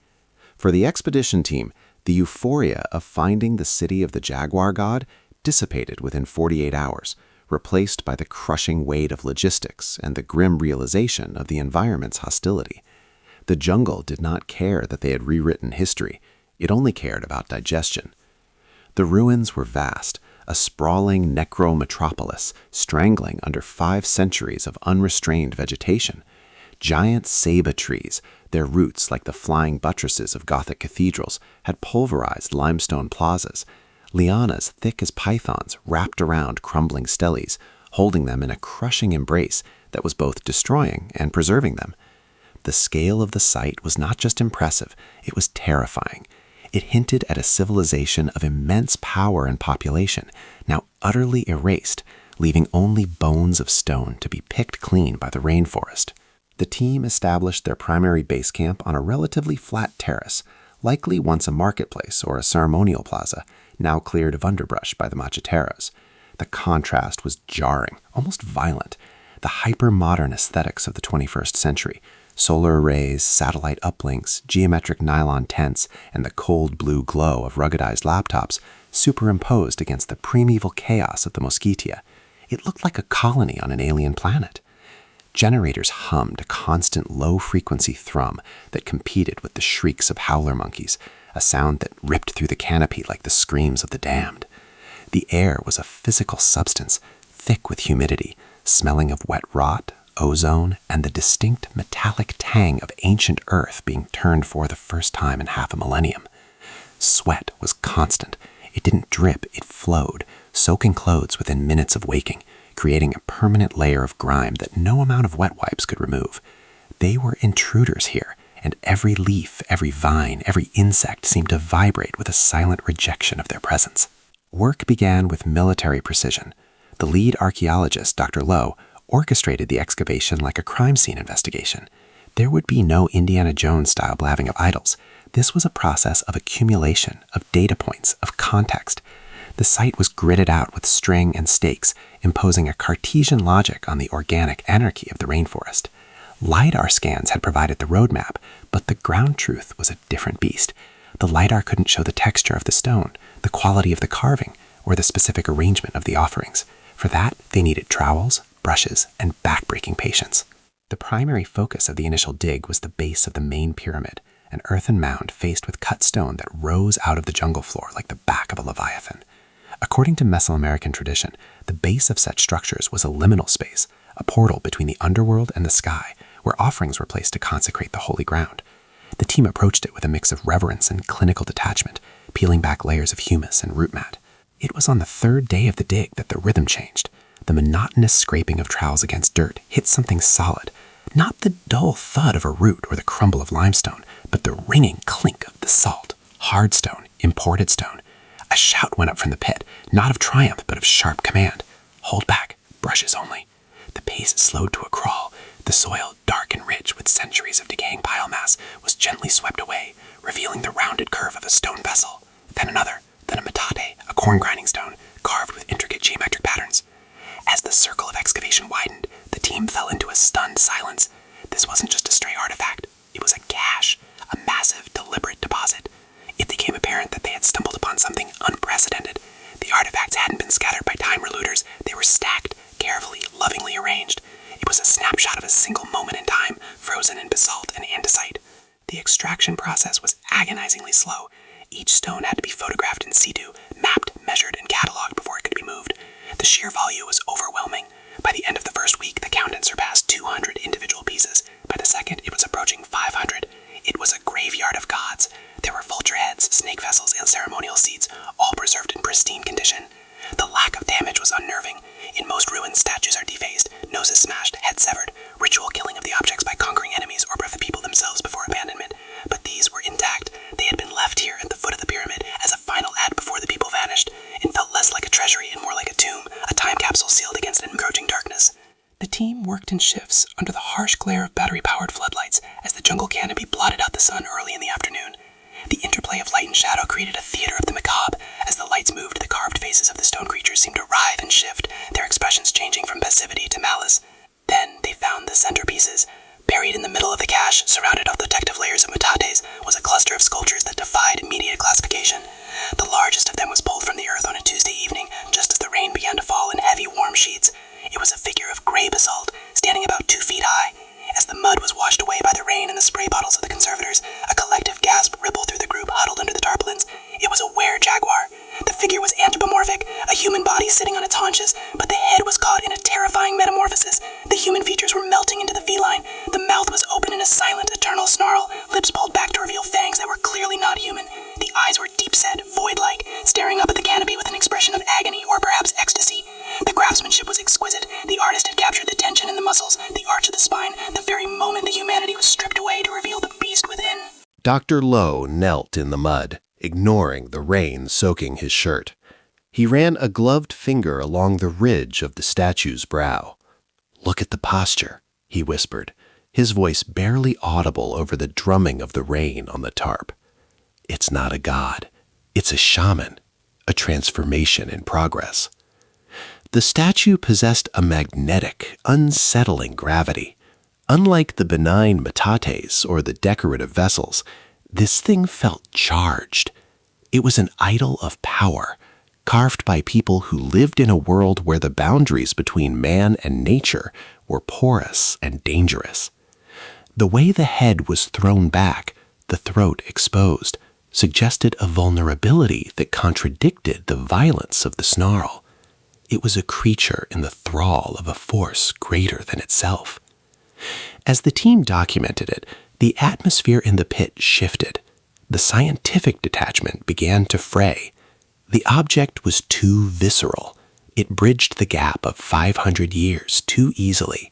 For the expedition team, the euphoria of finding the city of the Jaguar god dissipated within 48 hours, replaced by the crushing weight of logistics and the grim realization of the environment's hostility. The jungle did not care that they had rewritten history. It only cared about digestion. The ruins were vast, a sprawling necro-metropolis strangling under 5 centuries of unrestrained vegetation. Giant ceiba trees, their roots like the flying buttresses of Gothic cathedrals, had pulverized limestone plazas. Lianas thick as pythons wrapped around crumbling steles, holding them in a crushing embrace that was both destroying and preserving them. The scale of the site was not just impressive, it was terrifying. It hinted at a civilization of immense power and population, now utterly erased, leaving only bones of stone to be picked clean by the rainforest. The team established their primary base camp on a relatively flat terrace, likely once a marketplace or a ceremonial plaza, now cleared of underbrush by the macheteros. The contrast was jarring, almost violent. The hyper-modern aesthetics of the 21st century, solar arrays, satellite uplinks, geometric nylon tents, and the cold blue glow of ruggedized laptops superimposed against the primeval chaos of the Mosquitia. It looked like a colony on an alien planet. Generators hummed a constant low-frequency thrum that competed with the shrieks of howler monkeys, a sound that ripped through the canopy like the screams of the damned. The air was a physical substance, thick with humidity, smelling of wet rot, ozone, and the distinct metallic tang of ancient Earth being turned for the first time in half a millennium. Sweat was constant. It didn't drip, it flowed, soaking clothes within minutes of waking, creating a permanent layer of grime that no amount of wet wipes could remove. They were intruders here, and every leaf, every vine, every insect seemed to vibrate with a silent rejection of their presence. Work began with military precision. The lead archaeologist, Dr. Lowe, orchestrated the excavation like a crime scene investigation. There would be no Indiana Jones-style blabbing of idols. This was a process of accumulation, of data points, of context. The site was gridded out with string and stakes, imposing a Cartesian logic on the organic anarchy of the rainforest. LiDAR scans had provided the roadmap, but the ground truth was a different beast. The LiDAR couldn't show the texture of the stone, the quality of the carving, or the specific arrangement of the offerings. For that, they needed trowels, brushes, and back-breaking patience. The primary focus of the initial dig was the base of the main pyramid, an earthen mound faced with cut stone that rose out of the jungle floor like the back of a leviathan. According to Mesoamerican tradition, the base of such structures was a liminal space, a portal between the underworld and the sky, where offerings were placed to consecrate the holy ground. The team approached it with a mix of reverence and clinical detachment, peeling back layers of humus and root mat. It was on the 3rd day of the dig that the rhythm changed. The monotonous scraping of trowels against dirt hit something solid, not the dull thud of a root or the crumble of limestone, but the ringing clink of the salt, hard stone, imported stone. A shout went up from the pit, not of triumph, but of sharp command. Hold back, brushes only. The pace slowed to a crawl. The soil, dark and rich with centuries of decaying pile mass, was gently swept away, revealing the rounded curve of a stone vessel. Then another, then a metate, a corn grinding stone, carved with intricate geometric patterns. As the circle of excavation widened, the team fell into a stunned silence. This wasn't just a stray artifact. It was a cache, a massive, deliberate deposit. It became apparent that they had stumbled upon something unprecedented. The artifacts hadn't been scattered by timer looters. They were stacked, carefully, lovingly arranged. It was a snapshot of a single moment in time, frozen in basalt and andesite. The extraction process was agonizingly slow. Each stone had to be photographed in situ, mapped, measured, and cataloged before it could be moved. The sheer volume was overwhelming. By the end of the first week, the count had surpassed 200 individual pieces. By the second, it was approaching 500. It was a graveyard of gods. There were vulture heads, snake vessels, and ceremonial seats, all preserved in pristine condition. The lack of damage was unnerving. In most ruins, statues are defaced, noses smashed, heads severed, ritual killing of the objects by conquering enemies or by the people themselves before abandonment. But these were intact. They had been left here at the foot of the pyramid as a final act before the people vanished. It felt less like a treasury and more like a tomb, a time capsule sealed against an encroaching darkness. The team worked in shifts under the harsh glare of battery-powered floodlights as the jungle canopy blotted out the sun early in the afternoon. The interplay of light and shadow created a theater of the macabre. As the lights moved, the carved faces of the stone creatures seemed to writhe and shift, their expressions changing from passivity to malice. Then they found the centerpieces. Buried in the middle of the cache, surrounded with protective layers of metates, was a cluster of sculptures that defied immediate classification. The largest of them was pulled from the earth on a Tuesday evening, just as the rain began to fall in heavy, warm sheets. It was a figure of gray basalt, standing about 2 feet high. As the mud was washed away by the rain and the spray bottles of the conservators, a collective gasp rippled through the group huddled under the tarpaulins. It was a were-jaguar. The figure was anthropomorphic, a human body sitting on its haunches, but the head was caught in a terrifying metamorphosis. The human features were melting into the feline. The mouth was open in a silent, eternal snarl, lips pulled back to reveal fangs that were clearly not human. The eyes were deep-set, void-like, staring up at the canopy with an expression of agony or perhaps ecstasy. The craftsmanship was exquisite. The artist had captured the tension in the muscles, the arch of the spine, the very moment the humanity was stripped away to reveal the beast within. Dr. Lowe knelt in the mud, ignoring the rain soaking his shirt. He ran a gloved finger along the ridge of the statue's brow. "Look at the posture," he whispered, his voice barely audible over the drumming of the rain on the tarp. "It's not a god. It's a shaman, a transformation in progress." The statue possessed a magnetic, unsettling gravity. Unlike the benign metates or the decorative vessels, this thing felt charged. It was an idol of power, carved by people who lived in a world where the boundaries between man and nature were porous and dangerous. The way the head was thrown back, the throat exposed, suggested a vulnerability that contradicted the violence of the snarl. It was a creature in the thrall of a force greater than itself. As the team documented it, the atmosphere in the pit shifted. The scientific detachment began to fray. The object was too visceral. It bridged the gap of 500 years too easily.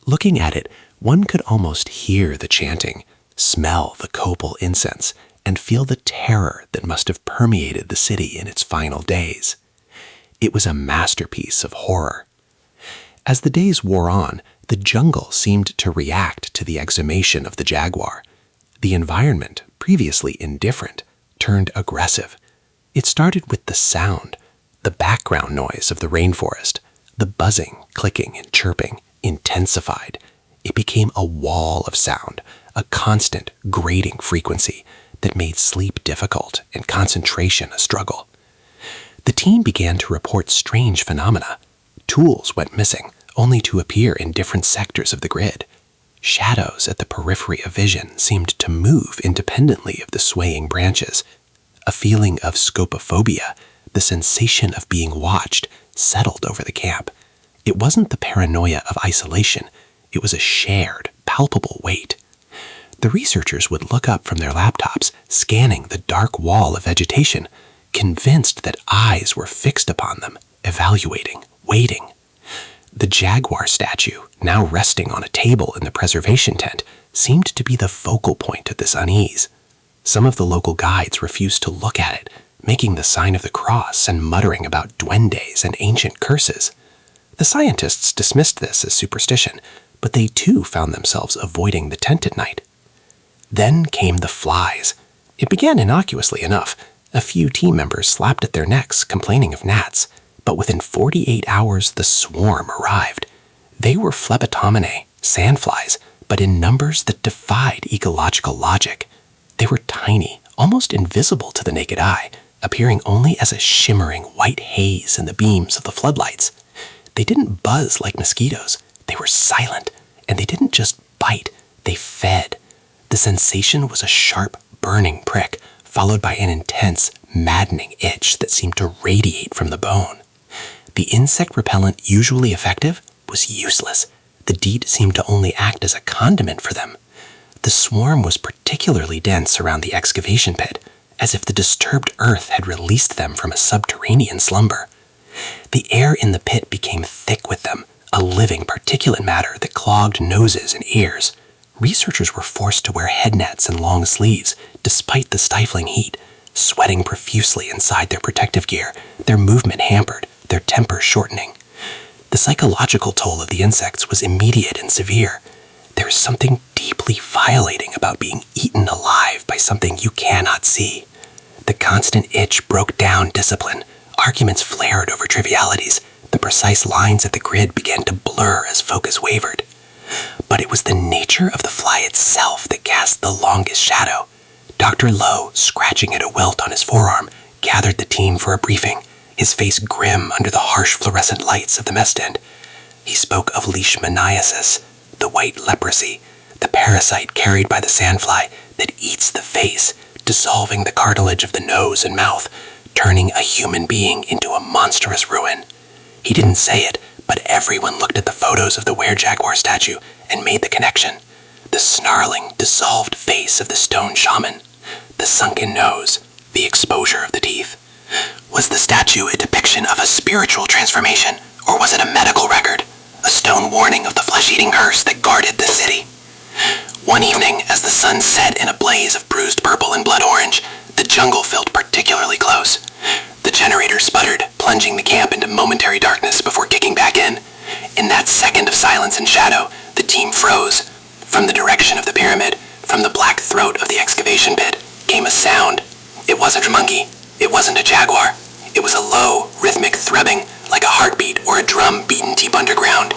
Looking at it, one could almost hear the chanting, smell the copal incense, and feel the terror that must have permeated the city in its final days. It was a masterpiece of horror. As the days wore on, the jungle seemed to react to the exhumation of the jaguar. The environment, previously indifferent, turned aggressive. It started with the sound, the background noise of the rainforest. The buzzing, clicking, and chirping intensified. It became a wall of sound, a constant, grating frequency that made sleep difficult and concentration a struggle. The team began to report strange phenomena. Tools went missing, only to appear in different sectors of the grid. Shadows at the periphery of vision seemed to move independently of the swaying branches. A feeling of scopophobia, the sensation of being watched, settled over the camp. It wasn't the paranoia of isolation. It was a shared, palpable weight. The researchers would look up from their laptops, scanning the dark wall of vegetation, convinced that eyes were fixed upon them, evaluating, waiting. The jaguar statue, now resting on a table in the preservation tent, seemed to be the focal point of this unease. Some of the local guides refused to look at it, making the sign of the cross and muttering about duendes and ancient curses. The scientists dismissed this as superstition, but they too found themselves avoiding the tent at night. Then came the flies. It began innocuously enough. A few team members slapped at their necks, complaining of gnats, but within 48 hours the swarm arrived. They were phlebotominae, sandflies, but in numbers that defied ecological logic. They were tiny, almost invisible to the naked eye, appearing only as a shimmering white haze in the beams of the floodlights. They didn't buzz like mosquitoes. They were silent, and they didn't just bite, they fed. The sensation was a sharp, burning prick, followed by an intense, maddening itch that seemed to radiate from the bone. The insect repellent usually effective was useless. The DEET seemed to only act as a condiment for them. The swarm was particularly dense around the excavation pit, as if the disturbed earth had released them from a subterranean slumber. The air in the pit became thick with them, a living particulate matter that clogged noses and ears. Researchers were forced to wear head nets and long sleeves, despite the stifling heat, sweating profusely inside their protective gear, their movement hampered, their temper shortening. The psychological toll of the insects was immediate and severe. There is something deeply violating about being eaten alive by something you cannot see. The constant itch broke down discipline. Arguments flared over trivialities. The precise lines of the grid began to blur as focus wavered. But it was the nature of the fly itself that cast the longest shadow. Dr. Lowe, scratching at a welt on his forearm, gathered the team for a briefing, his face grim under the harsh fluorescent lights of the mess tent. He spoke of leishmaniasis, the white leprosy, the parasite carried by the sandfly that eats the face, dissolving the cartilage of the nose and mouth, turning a human being into a monstrous ruin. He didn't say it, but everyone looked at the photos of the were-jaguar statue and made the connection. The snarling, dissolved face of the stone shaman, the sunken nose, the exposure of the teeth. Was the statue a depiction of a spiritual transformation, or was it a medical record, a stone warning of the flesh-eating curse that guarded the city? One evening, as the sun set in a blaze of bruised purple and blood orange, the jungle felt particularly close. The generator sputtered, plunging the camp into momentary darkness before kicking back in. In that second of silence and shadow, the team froze. From the direction of the pyramid, from the black throat of the excavation pit, came a sound. It wasn't a monkey. It wasn't a jaguar. It was a low, rhythmic thrubbing, like a heartbeat or a drum beaten deep underground.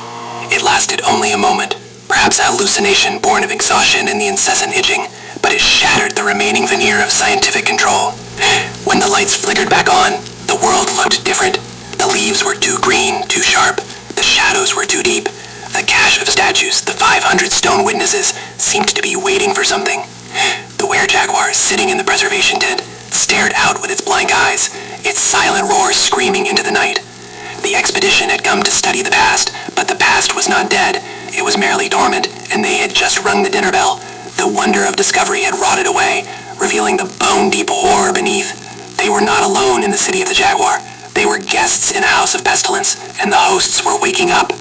It lasted only a moment, perhaps a hallucination born of exhaustion and the incessant itching, but it shattered the remaining veneer of scientific control. When the lights flickered back on, the world looked different. The leaves were too green, too sharp. The shadows were too deep. The cache of statues, the 500 stone witnesses, seemed to be waiting for something. The were-jaguar, sitting in the preservation tent, stared out with its blank eyes, its silent roar screaming into the night. The expedition had come to study the past, but the past was not dead. It was merely dormant, and they had just rung the dinner bell. The wonder of discovery had rotted away, revealing the bone-deep horror beneath. They were not alone in the city of the jaguar. They were guests in a house of pestilence, and the hosts were waking up.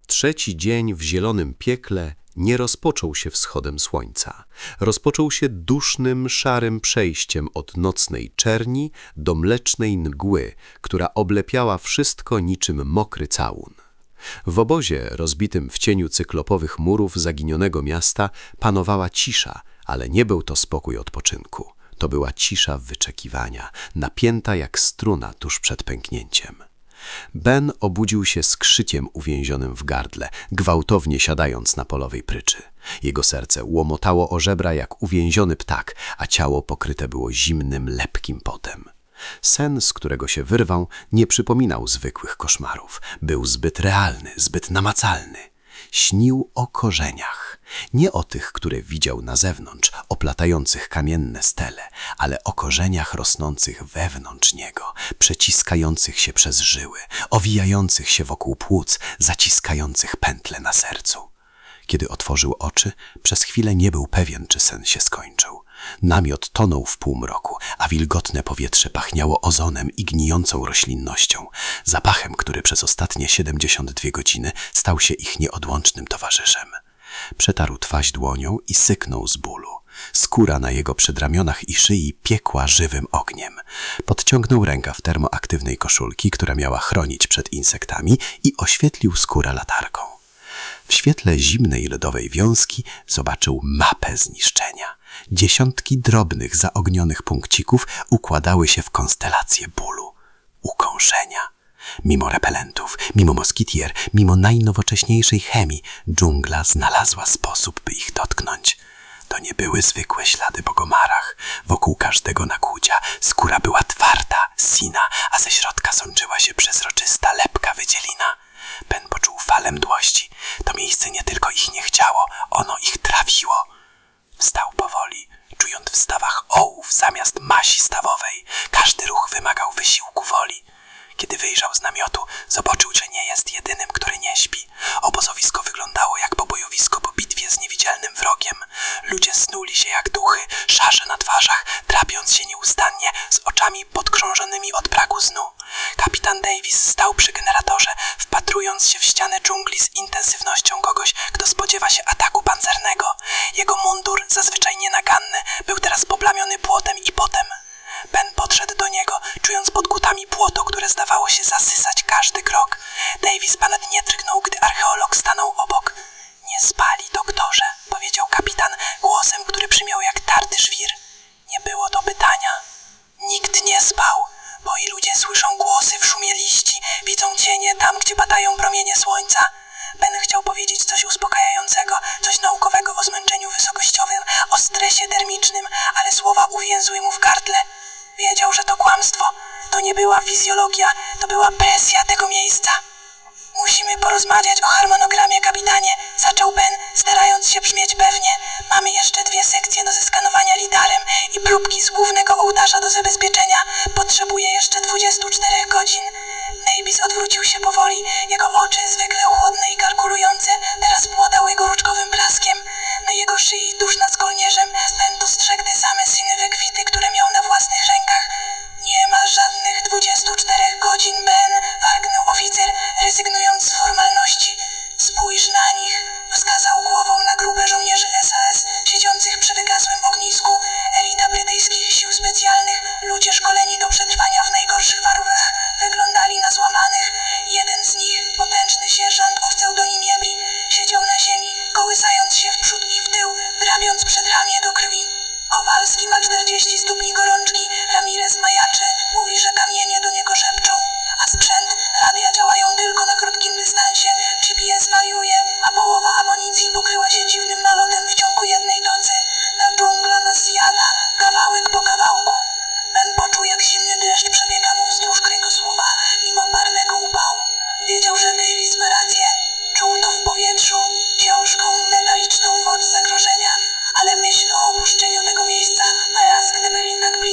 Trzeci dzień w zielonym piekle nie rozpoczął się wschodem słońca. Rozpoczął się dusznym, szarym przejściem od nocnej czerni do mlecznej mgły, która oblepiała wszystko niczym mokry całun. W obozie, rozbitym w cieniu cyklopowych murów zaginionego miasta, panowała cisza, ale nie był to spokój odpoczynku. To była cisza wyczekiwania, napięta jak struna tuż przed pęknięciem. Ben obudził się z krzykiem uwięzionym w gardle, gwałtownie siadając na polowej pryczy. Jego serce łomotało o żebra jak uwięziony ptak, a ciało pokryte było zimnym, lepkim potem. Sen, z którego się wyrwał, nie przypominał zwykłych koszmarów. Był zbyt realny, zbyt namacalny. Śnił o korzeniach. Nie o tych, które widział na zewnątrz, oplatających kamienne stele, ale o korzeniach rosnących wewnątrz niego, przeciskających się przez żyły, owijających się wokół płuc, zaciskających pętle na sercu. Kiedy otworzył oczy, przez chwilę nie był pewien, czy sen się skończył. Namiot tonął w półmroku, a wilgotne powietrze pachniało ozonem i gnijącą roślinnością, zapachem, który przez ostatnie 72 godziny stał się ich nieodłącznym towarzyszem. Przetarł twarz dłonią i syknął z bólu. Skóra na jego przedramionach i szyi piekła żywym ogniem. Podciągnął rękaw termoaktywnej koszulki, która miała chronić przed insektami, i oświetlił skórę latarką. W świetle zimnej lodowej wiązki zobaczył mapę zniszczenia. Dziesiątki drobnych, zaognionych punkcików układały się w konstelację bólu, ukąszenia. Mimo repelentów, mimo moskitier, mimo najnowocześniejszej chemii, dżungla znalazła sposób, by ich dotknąć. To nie były zwykłe ślady po komarach. Wokół każdego nakłucia skóra była twarda, sina, a ze środka sączyła się przezroczysta, lepka wydzielina. Ben poczuł falę mdłości. To miejsce nie tylko ich nie chciało, ono ich trawiło. Wstał powoli. Ludzie snuli się jak duchy, szarze na twarzach, drapiąc się nieustannie, z oczami podkrążonymi od braku snu. Kapitan Davis stał przy generatorze, wpatrując się w ścianę dżungli z intensywnością kogoś, kto spodziewa się ataku pancernego. Jego mundur, zazwyczaj nienaganny, był teraz poplamiony błotem i potem. Ben podszedł do niego, czując pod butami błoto, które zdawało się zasysać każdy krok. Davis nawet nie drgnął, gdy archeolog stanął obok. Nie spali, doktorze, powiedział kapitan głosem, który brzmiał jak tarty żwir. Nie było to pytania. Nikt nie spał. Boi ludzie słyszą głosy w szumie liści, widzą cienie tam, gdzie padają promienie słońca. Ben chciał powiedzieć coś uspokajającego, coś naukowego o zmęczeniu wysokościowym, o stresie termicznym, ale słowa uwięzły mu w gardle. Wiedział, że to kłamstwo. To nie była fizjologia, to była presja tego miejsca. Musimy porozmawiać o harmonogramie, kapitanie, zaczął Ben, starając się brzmieć pewnie. Mamy jeszcze 2 sekcje do zeskanowania lidarem i próbki z głównego ołtarza do zabezpieczenia. Potrzebuję jeszcze 24 godzin. Davis odwrócił się powoli. Jego oczy, zwykle chłodne i kalkulujące, teraz płotały gorączkowym blaskiem. Na jego szyi, tuż nad skolnierzem, Ben dostrzegł te same syny wykwity, które miał na własnych rękach. Nie ma żadnych 24 godzin, Ben, warknął oficer, rezygnując z formalności. Spójrz na nich, wskazał głową na grupę żołnierzy SAS, siedzących przy wygasłym ognisku. Elita brytyjskich sił specjalnych, ludzie szkoleni do przetrwania w najgorszych warunkach, wyglądali na złamanych. Jeden z nich, potężny sierżant o pseudonimie Białym, siedział na ziemi, kołysając się w przód i w tył, drapiąc przedramię do krwi. Kowalski ma 40 stopni gorączki, Ramirez majaczy, mówi, że kamienie do niego szepczą, a sprzęt, radia działają tylko na krótkim dystansie, GPS wariuje, a połowa amunicji pokryła się dziwnym nalotem w ciągu jednej nocy. Ta dżungla nas zjada, kawałek po kawałku. Ben poczuł, jak zimny deszcz przebiega mu wzdłuż kręgosłupa, mimo parnego upału. Wiedział, że Davis ma rację. Czuł to w powietrzu, ciężką, metaliczną woń zagrożenia, ale myśl o opuszczeniu tego miejsca, raz gdy byli tak blisko,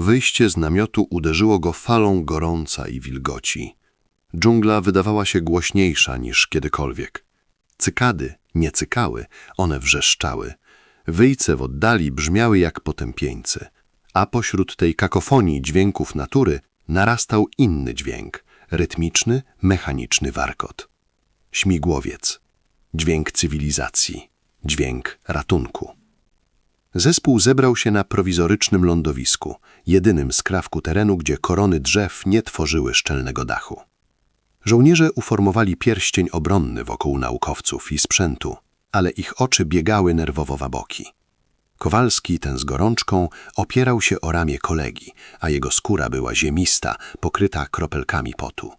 Wyjście z namiotu uderzyło go falą gorąca i wilgoci. Dżungla wydawała się głośniejsza niż kiedykolwiek. Cykady nie cykały, one wrzeszczały. Wyjce w oddali brzmiały jak potępieńcy, a pośród tej kakofonii dźwięków natury narastał inny dźwięk, rytmiczny, mechaniczny warkot. Śmigłowiec, dźwięk cywilizacji, dźwięk ratunku. Zespół zebrał się na prowizorycznym lądowisku, jedynym skrawku terenu, gdzie korony drzew nie tworzyły szczelnego dachu. Żołnierze uformowali pierścień obronny wokół naukowców i sprzętu, ale ich oczy biegały nerwowo w boki. Kowalski, ten z gorączką, opierał się o ramię kolegi, a jego skóra była ziemista, pokryta kropelkami potu.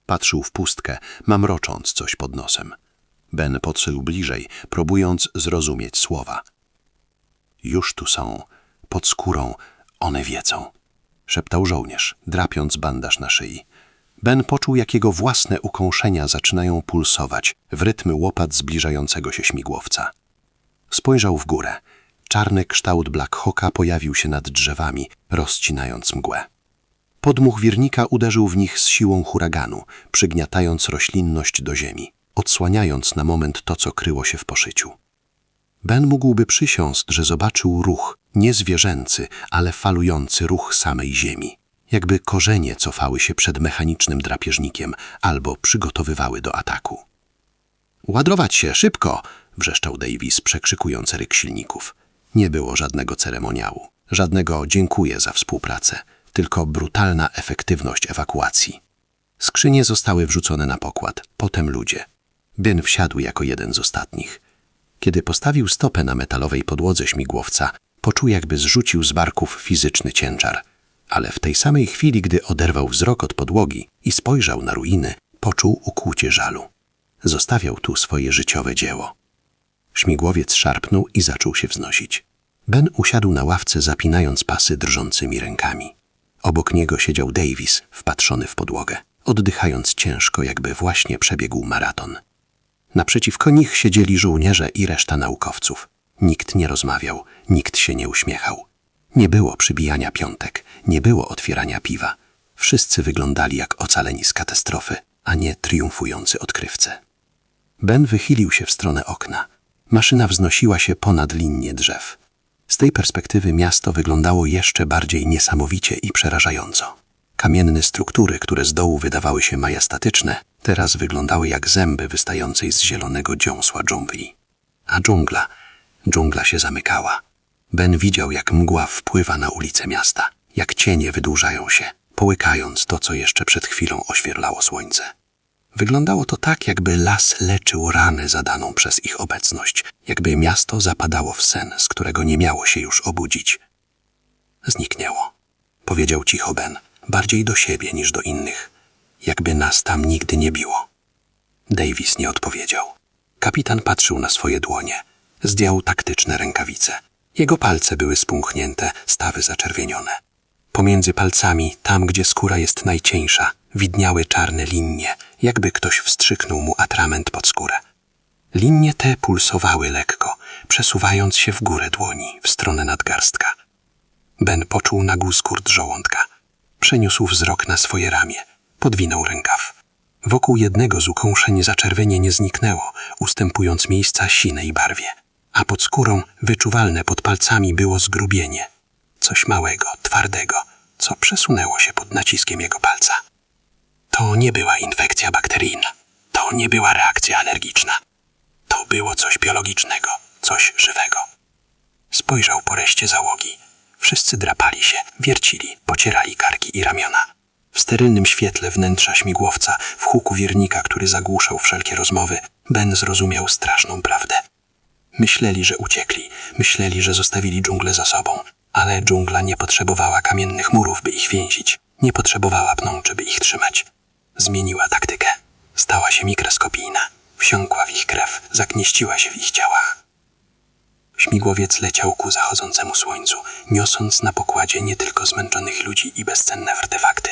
Patrzył w pustkę, mamrocząc coś pod nosem. Ben podszedł bliżej, próbując zrozumieć słowa. Już tu są, pod skórą, one wiedzą, szeptał żołnierz, drapiąc bandaż na szyi. Ben poczuł, jak jego własne ukąszenia zaczynają pulsować w rytm łopat zbliżającego się śmigłowca. Spojrzał w górę. Czarny kształt Black Hawka pojawił się nad drzewami, rozcinając mgłę. Podmuch wirnika uderzył w nich z siłą huraganu, przygniatając roślinność do ziemi, odsłaniając na moment to, co kryło się w poszyciu. Ben mógłby przysiąc, że zobaczył ruch, nie zwierzęcy, ale falujący ruch samej ziemi. Jakby korzenie cofały się przed mechanicznym drapieżnikiem albo przygotowywały do ataku. Ładować się, szybko! Wrzeszczał Davis, przekrzykując ryk silników. Nie było żadnego ceremoniału, żadnego dziękuję za współpracę, tylko brutalna efektywność ewakuacji. Skrzynie zostały wrzucone na pokład, potem ludzie. Ben wsiadł jako jeden z ostatnich. Kiedy postawił stopę na metalowej podłodze śmigłowca, poczuł, jakby zrzucił z barków fizyczny ciężar. Ale w tej samej chwili, gdy oderwał wzrok od podłogi i spojrzał na ruiny, poczuł ukłucie żalu. Zostawiał tu swoje życiowe dzieło. Śmigłowiec szarpnął i zaczął się wznosić. Ben usiadł na ławce, zapinając pasy drżącymi rękami. Obok niego siedział Davis, wpatrzony w podłogę, oddychając ciężko, jakby właśnie przebiegł maraton. Naprzeciwko nich siedzieli żołnierze i reszta naukowców. Nikt nie rozmawiał, nikt się nie uśmiechał. Nie było przybijania piątek, nie było otwierania piwa. Wszyscy wyglądali jak ocaleni z katastrofy, a nie triumfujący odkrywcy. Ben wychylił się w stronę okna. Maszyna wznosiła się ponad linię drzew. Z tej perspektywy miasto wyglądało jeszcze bardziej niesamowicie i przerażająco. Kamienne struktury, które z dołu wydawały się majestatyczne, teraz wyglądały jak zęby wystającej z zielonego dziąsła dżungli. A dżungla się zamykała. Ben widział, jak mgła wpływa na ulice miasta, jak cienie wydłużają się, połykając to, co jeszcze przed chwilą oświetlało słońce. Wyglądało to tak, jakby las leczył ranę zadaną przez ich obecność, jakby miasto zapadało w sen, z którego nie miało się już obudzić. Zniknęło, powiedział cicho Ben, bardziej do siebie niż do innych, jakby nas tam nigdy nie biło. Davis nie odpowiedział. Kapitan patrzył na swoje dłonie, zdjął taktyczne rękawice. Jego palce były spuchnięte, stawy zaczerwienione. Pomiędzy palcami, tam gdzie skóra jest najcieńsza, widniały czarne linie, jakby ktoś wstrzyknął mu atrament pod skórę. Linie te pulsowały lekko, przesuwając się w górę dłoni, w stronę nadgarstka. Ben poczuł nagły skurcz żołądka. Przeniósł wzrok na swoje ramię, podwinął rękaw. Wokół jednego z ukąszeń zaczerwienienie zniknęło, ustępując miejsca sinej barwie. A pod skórą, wyczuwalne pod palcami, było zgrubienie. Coś małego, twardego, co przesunęło się pod naciskiem jego palca. To nie była infekcja bakteryjna. To nie była reakcja alergiczna. To było coś biologicznego, coś żywego. Spojrzał po reszcie załogi. Wszyscy drapali się, wiercili, pocierali karki i ramiona. W sterylnym świetle wnętrza śmigłowca, w huku wirnika, który zagłuszał wszelkie rozmowy, Ben zrozumiał straszną prawdę. Myśleli, że uciekli, myśleli, że zostawili dżunglę za sobą, ale dżungla nie potrzebowała kamiennych murów, by ich więzić, nie potrzebowała pnączy, by ich trzymać. Zmieniła taktykę. Stała się mikroskopijna, wsiąkła w ich krew, zaknieściła się w ich ciałach. Śmigłowiec leciał ku zachodzącemu słońcu, niosąc na pokładzie nie tylko zmęczonych ludzi i bezcenne artefakty.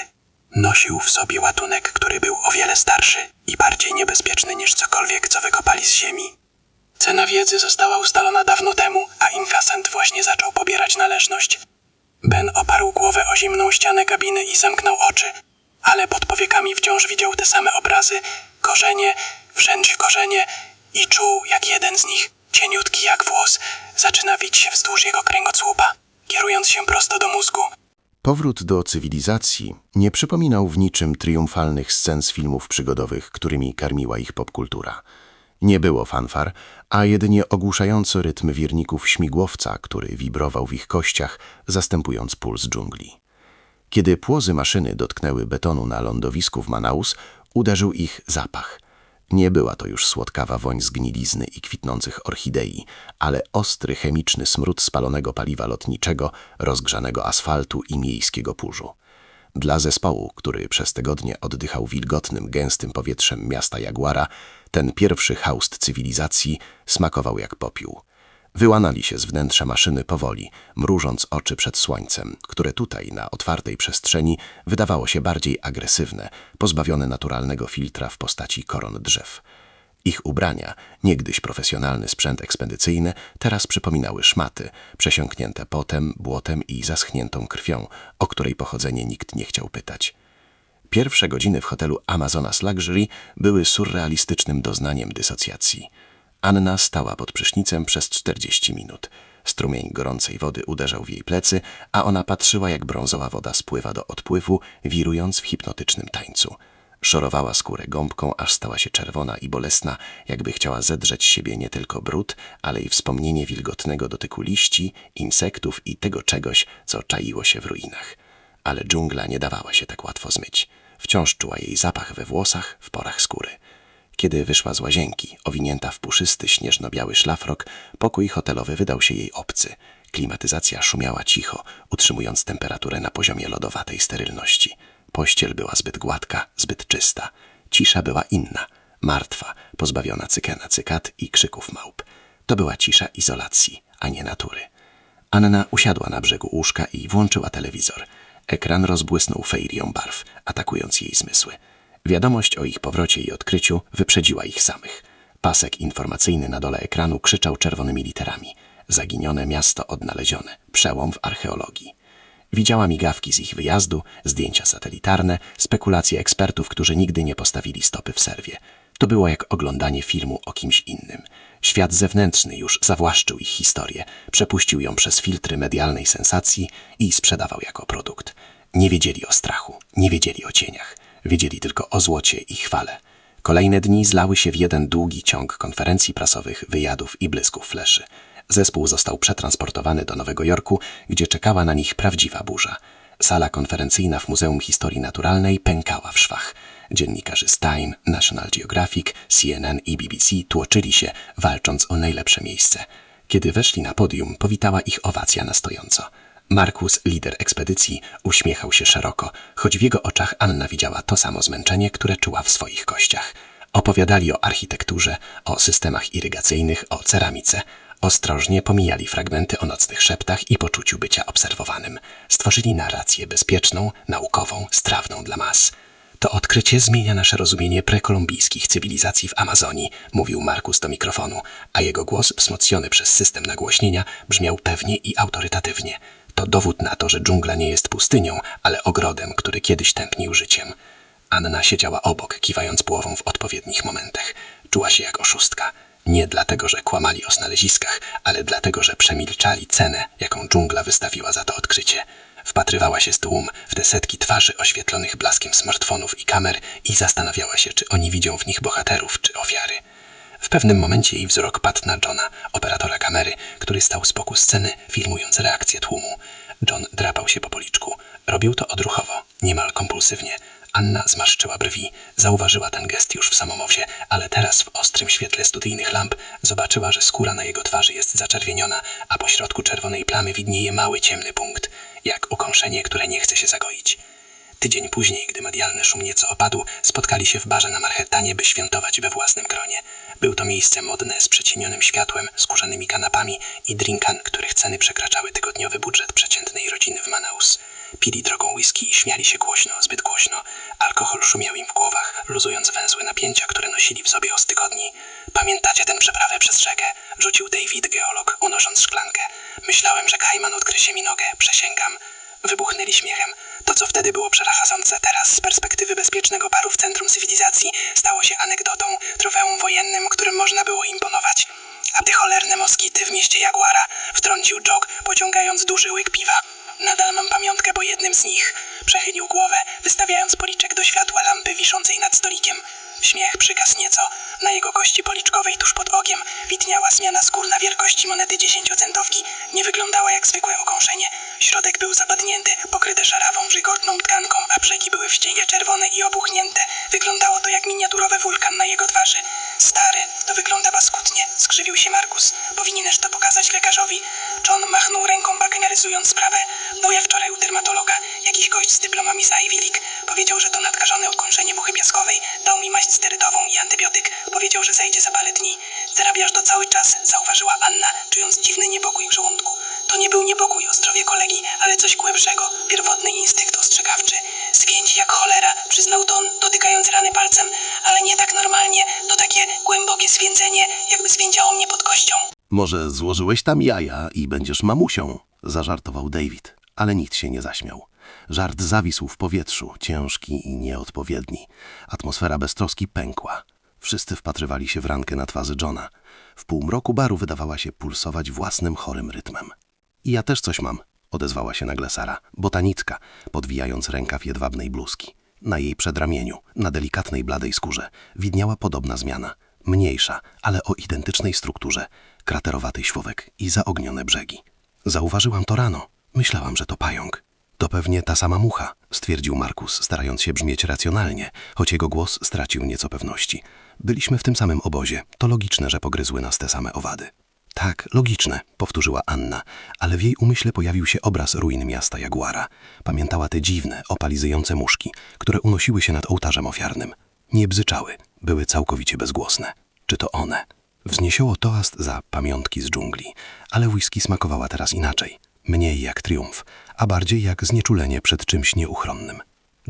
Nosił w sobie ładunek, który był o wiele starszy i bardziej niebezpieczny niż cokolwiek, co wykopali z ziemi. Cena wiedzy została ustalona dawno temu, a infasent właśnie zaczął pobierać należność. Ben oparł głowę o zimną ścianę kabiny i zamknął oczy, ale pod powiekami wciąż widział te same obrazy, korzenie, wszędzie korzenie i czuł, jak jeden z nich, cieniutki jak włos, zaczyna wić się wzdłuż jego kręgosłupa, kierując się prosto do mózgu. Powrót do cywilizacji nie przypominał w niczym triumfalnych scen z filmów przygodowych, którymi karmiła ich popkultura. Nie było fanfar, a jedynie ogłuszający rytm wirników śmigłowca, który wibrował w ich kościach, zastępując puls dżungli. Kiedy płozy maszyny dotknęły betonu na lądowisku w Manaus, uderzył ich zapach. Nie była to już słodkawa woń zgnilizny i kwitnących orchidei, ale ostry chemiczny smród spalonego paliwa lotniczego, rozgrzanego asfaltu i miejskiego kurzu. Dla zespołu, który przez tygodnie oddychał wilgotnym, gęstym powietrzem miasta Jaguara, ten pierwszy haust cywilizacji smakował jak popiół. Wyłanali się z wnętrza maszyny powoli, mrużąc oczy przed słońcem, które tutaj, na otwartej przestrzeni, wydawało się bardziej agresywne, pozbawione naturalnego filtra w postaci koron drzew. Ich ubrania, niegdyś profesjonalny sprzęt ekspedycyjny, teraz przypominały szmaty, przesiąknięte potem, błotem i zaschniętą krwią, o której pochodzenie nikt nie chciał pytać. Pierwsze godziny w hotelu Amazonas Luxury były surrealistycznym doznaniem dysocjacji. Anna stała pod prysznicem przez 40 minut. Strumień gorącej wody uderzał w jej plecy, a ona patrzyła, jak brązowa woda spływa do odpływu, wirując w hipnotycznym tańcu. Szorowała skórę gąbką, aż stała się czerwona i bolesna, jakby chciała zedrzeć z siebie nie tylko brud, ale i wspomnienie wilgotnego dotyku liści, insektów i tego czegoś, co czaiło się w ruinach. Ale dżungla nie dawała się tak łatwo zmyć. Wciąż czuła jej zapach we włosach, w porach skóry. Kiedy wyszła z łazienki, owinięta w puszysty, śnieżno-biały szlafrok, pokój hotelowy wydał się jej obcy. Klimatyzacja szumiała cicho, utrzymując temperaturę na poziomie lodowatej sterylności. Pościel była zbyt gładka, zbyt czysta. Cisza była inna, martwa, pozbawiona cykena cykad i krzyków małp. To była cisza izolacji, a nie natury. Anna usiadła na brzegu łóżka i włączyła telewizor. Ekran rozbłysnął fejrią barw, atakując jej zmysły. Wiadomość o ich powrocie i odkryciu wyprzedziła ich samych. Pasek informacyjny na dole ekranu krzyczał czerwonymi literami: zaginione miasto odnalezione, przełom w archeologii. Widziała migawki z ich wyjazdu, zdjęcia satelitarne, spekulacje ekspertów, którzy nigdy nie postawili stopy w serwie. To było jak oglądanie filmu o kimś innym. Świat zewnętrzny już zawłaszczył ich historię, przepuścił ją przez filtry medialnej sensacji i sprzedawał jako produkt. Nie wiedzieli o strachu, nie wiedzieli o cieniach. Wiedzieli tylko o złocie i chwale. Kolejne dni zlały się w jeden długi ciąg konferencji prasowych, wyjadów i blysków fleszy. Zespół został przetransportowany do Nowego Jorku, gdzie czekała na nich prawdziwa burza. Sala konferencyjna w Muzeum Historii Naturalnej pękała w szwach. Dziennikarze z Time, National Geographic, CNN i BBC tłoczyli się, walcząc o najlepsze miejsce. Kiedy weszli na podium, powitała ich owacja na stojąco. Markus, lider ekspedycji, uśmiechał się szeroko, choć w jego oczach Anna widziała to samo zmęczenie, które czuła w swoich kościach. Opowiadali o architekturze, o systemach irygacyjnych, o ceramice. Ostrożnie pomijali fragmenty o nocnych szeptach i poczuciu bycia obserwowanym. Stworzyli narrację bezpieczną, naukową, strawną dla mas. To odkrycie zmienia nasze rozumienie prekolumbijskich cywilizacji w Amazonii, mówił Markus do mikrofonu, a jego głos, wzmocniony przez system nagłośnienia, brzmiał pewnie i autorytatywnie. To dowód na to, że dżungla nie jest pustynią, ale ogrodem, który kiedyś tętnił życiem. Anna siedziała obok, kiwając głową w odpowiednich momentach. Czuła się jak oszustka. Nie dlatego, że kłamali o znaleziskach, ale dlatego, że przemilczali cenę, jaką dżungla wystawiła za to odkrycie. Wpatrywała się z tłum w te setki twarzy oświetlonych blaskiem smartfonów i kamer i zastanawiała się, czy oni widzą w nich bohaterów czy ofiary. W pewnym momencie jej wzrok padł na Johna, operatora kamery, który stał z boku sceny, filmując reakcję tłumu. John drapał się po policzku. Robił to odruchowo, niemal kompulsywnie. Anna zmarszczyła brwi, zauważyła ten gest już w samomowie, ale teraz w ostrym świetle studyjnych lamp zobaczyła, że skóra na jego twarzy jest zaczerwieniona, a po środku czerwonej plamy widnieje mały ciemny punkt, jak ukąszenie, które nie chce się zagoić. Tydzień później, gdy medialny szum nieco opadł, spotkali się w barze na Manhattanie, by świętować we własnym gronie. Był to miejsce modne z przecienionym światłem, skórzanymi kanapami i drinkan, których ceny przekraczały tygodniowy budżet przeciętnej rodziny w Manaus. Pili drogą whisky i śmiali się głośno, zbyt głośno. Alkohol szumiał im w głowach, luzując węzłe napięcia, które nosili w sobie od tygodni. Pamiętacie tę przeprawę przez rzekę? Rzucił David, geolog, unosząc szklankę. Myślałem, że kajman odgryzie mi nogę, przysięgam. Wybuchnęli śmiechem. To, co wtedy było przerażające, teraz z perspektywy bezpiecznego baru w centrum cywilizacji stało się anegdotą, trofeum wojennym, którym można było imponować. A te cholerne moskity w mieście Jaguara, wtrącił Jog, pociągając duży łyk piwa. Nadal mam pamiątkę po jednym z nich. Przechylił głowę, wystawiając policzek do światła lampy wiszącej nad stolikiem. Śmiech przygasł nieco. Na jego kości policzkowej tuż pod okiem widniała zmiana skórna wielkości monety 10-centowki. Nie wyglądała jak zwykłe okąszenie. Środek był zapadnięty, pokryty szarawą, wilgotną tkanką, a brzegi były wściekle czerwone i opuchnięte. Wyglądało to jak miniaturowy wulkan na jego twarzy. Stary, to wygląda paskudnie, skrzywił się Markus. Powinieneś to pokazać lekarzowi. John machnął ręką, bagatelując sprawę. Byłem wczoraj u dermatologa. Jakiś gość z dyplomami z Ivy League. Powiedział, że to nadkażone odkąszenie muchy piaskowej. Dał mi maść sterydową i antybiotyk. Powiedział, że zejdzie za parę dni. Zarabiasz to cały czas, zauważyła Anna, czując dziwny niepokój w żołądku. To nie był niepokój o zdrowie kolegi, ale coś głębszego, pierwotny instynkt ostrzegawczy. Zwiędzi jak cholera, przyznał Don, dotykając rany palcem, ale nie tak normalnie, to takie głębokie swędzenie, jakby swędziało mnie pod kością. Może złożyłeś tam jaja i będziesz mamusią, zażartował David, ale nikt się nie zaśmiał. Żart zawisł w powietrzu, ciężki i nieodpowiedni. Atmosfera beztroski pękła. Wszyscy wpatrywali się w rankę na twarzy Johna. W półmroku baru wydawała się pulsować własnym chorym rytmem. I ja też coś mam, odezwała się nagle Sara, botaniczka, podwijając rękaw jedwabnej bluzki. Na jej przedramieniu, na delikatnej bladej skórze, widniała podobna zmiana. Mniejsza, ale o identycznej strukturze, kraterowaty świówek i zaognione brzegi. Zauważyłam to rano. Myślałam, że to pająk. To pewnie ta sama mucha, stwierdził Markus, starając się brzmieć racjonalnie, choć jego głos stracił nieco pewności. Byliśmy w tym samym obozie. To logiczne, że pogryzły nas te same owady. Tak, logiczne, powtórzyła Anna, ale w jej umyśle pojawił się obraz ruin miasta Jaguara. Pamiętała te dziwne, opalizujące muszki, które unosiły się nad ołtarzem ofiarnym. Nie bzyczały, były całkowicie bezgłosne. Czy to one? Wzniesioło toast za pamiątki z dżungli, ale whisky smakowała teraz inaczej. Mniej jak triumf, a bardziej jak znieczulenie przed czymś nieuchronnym.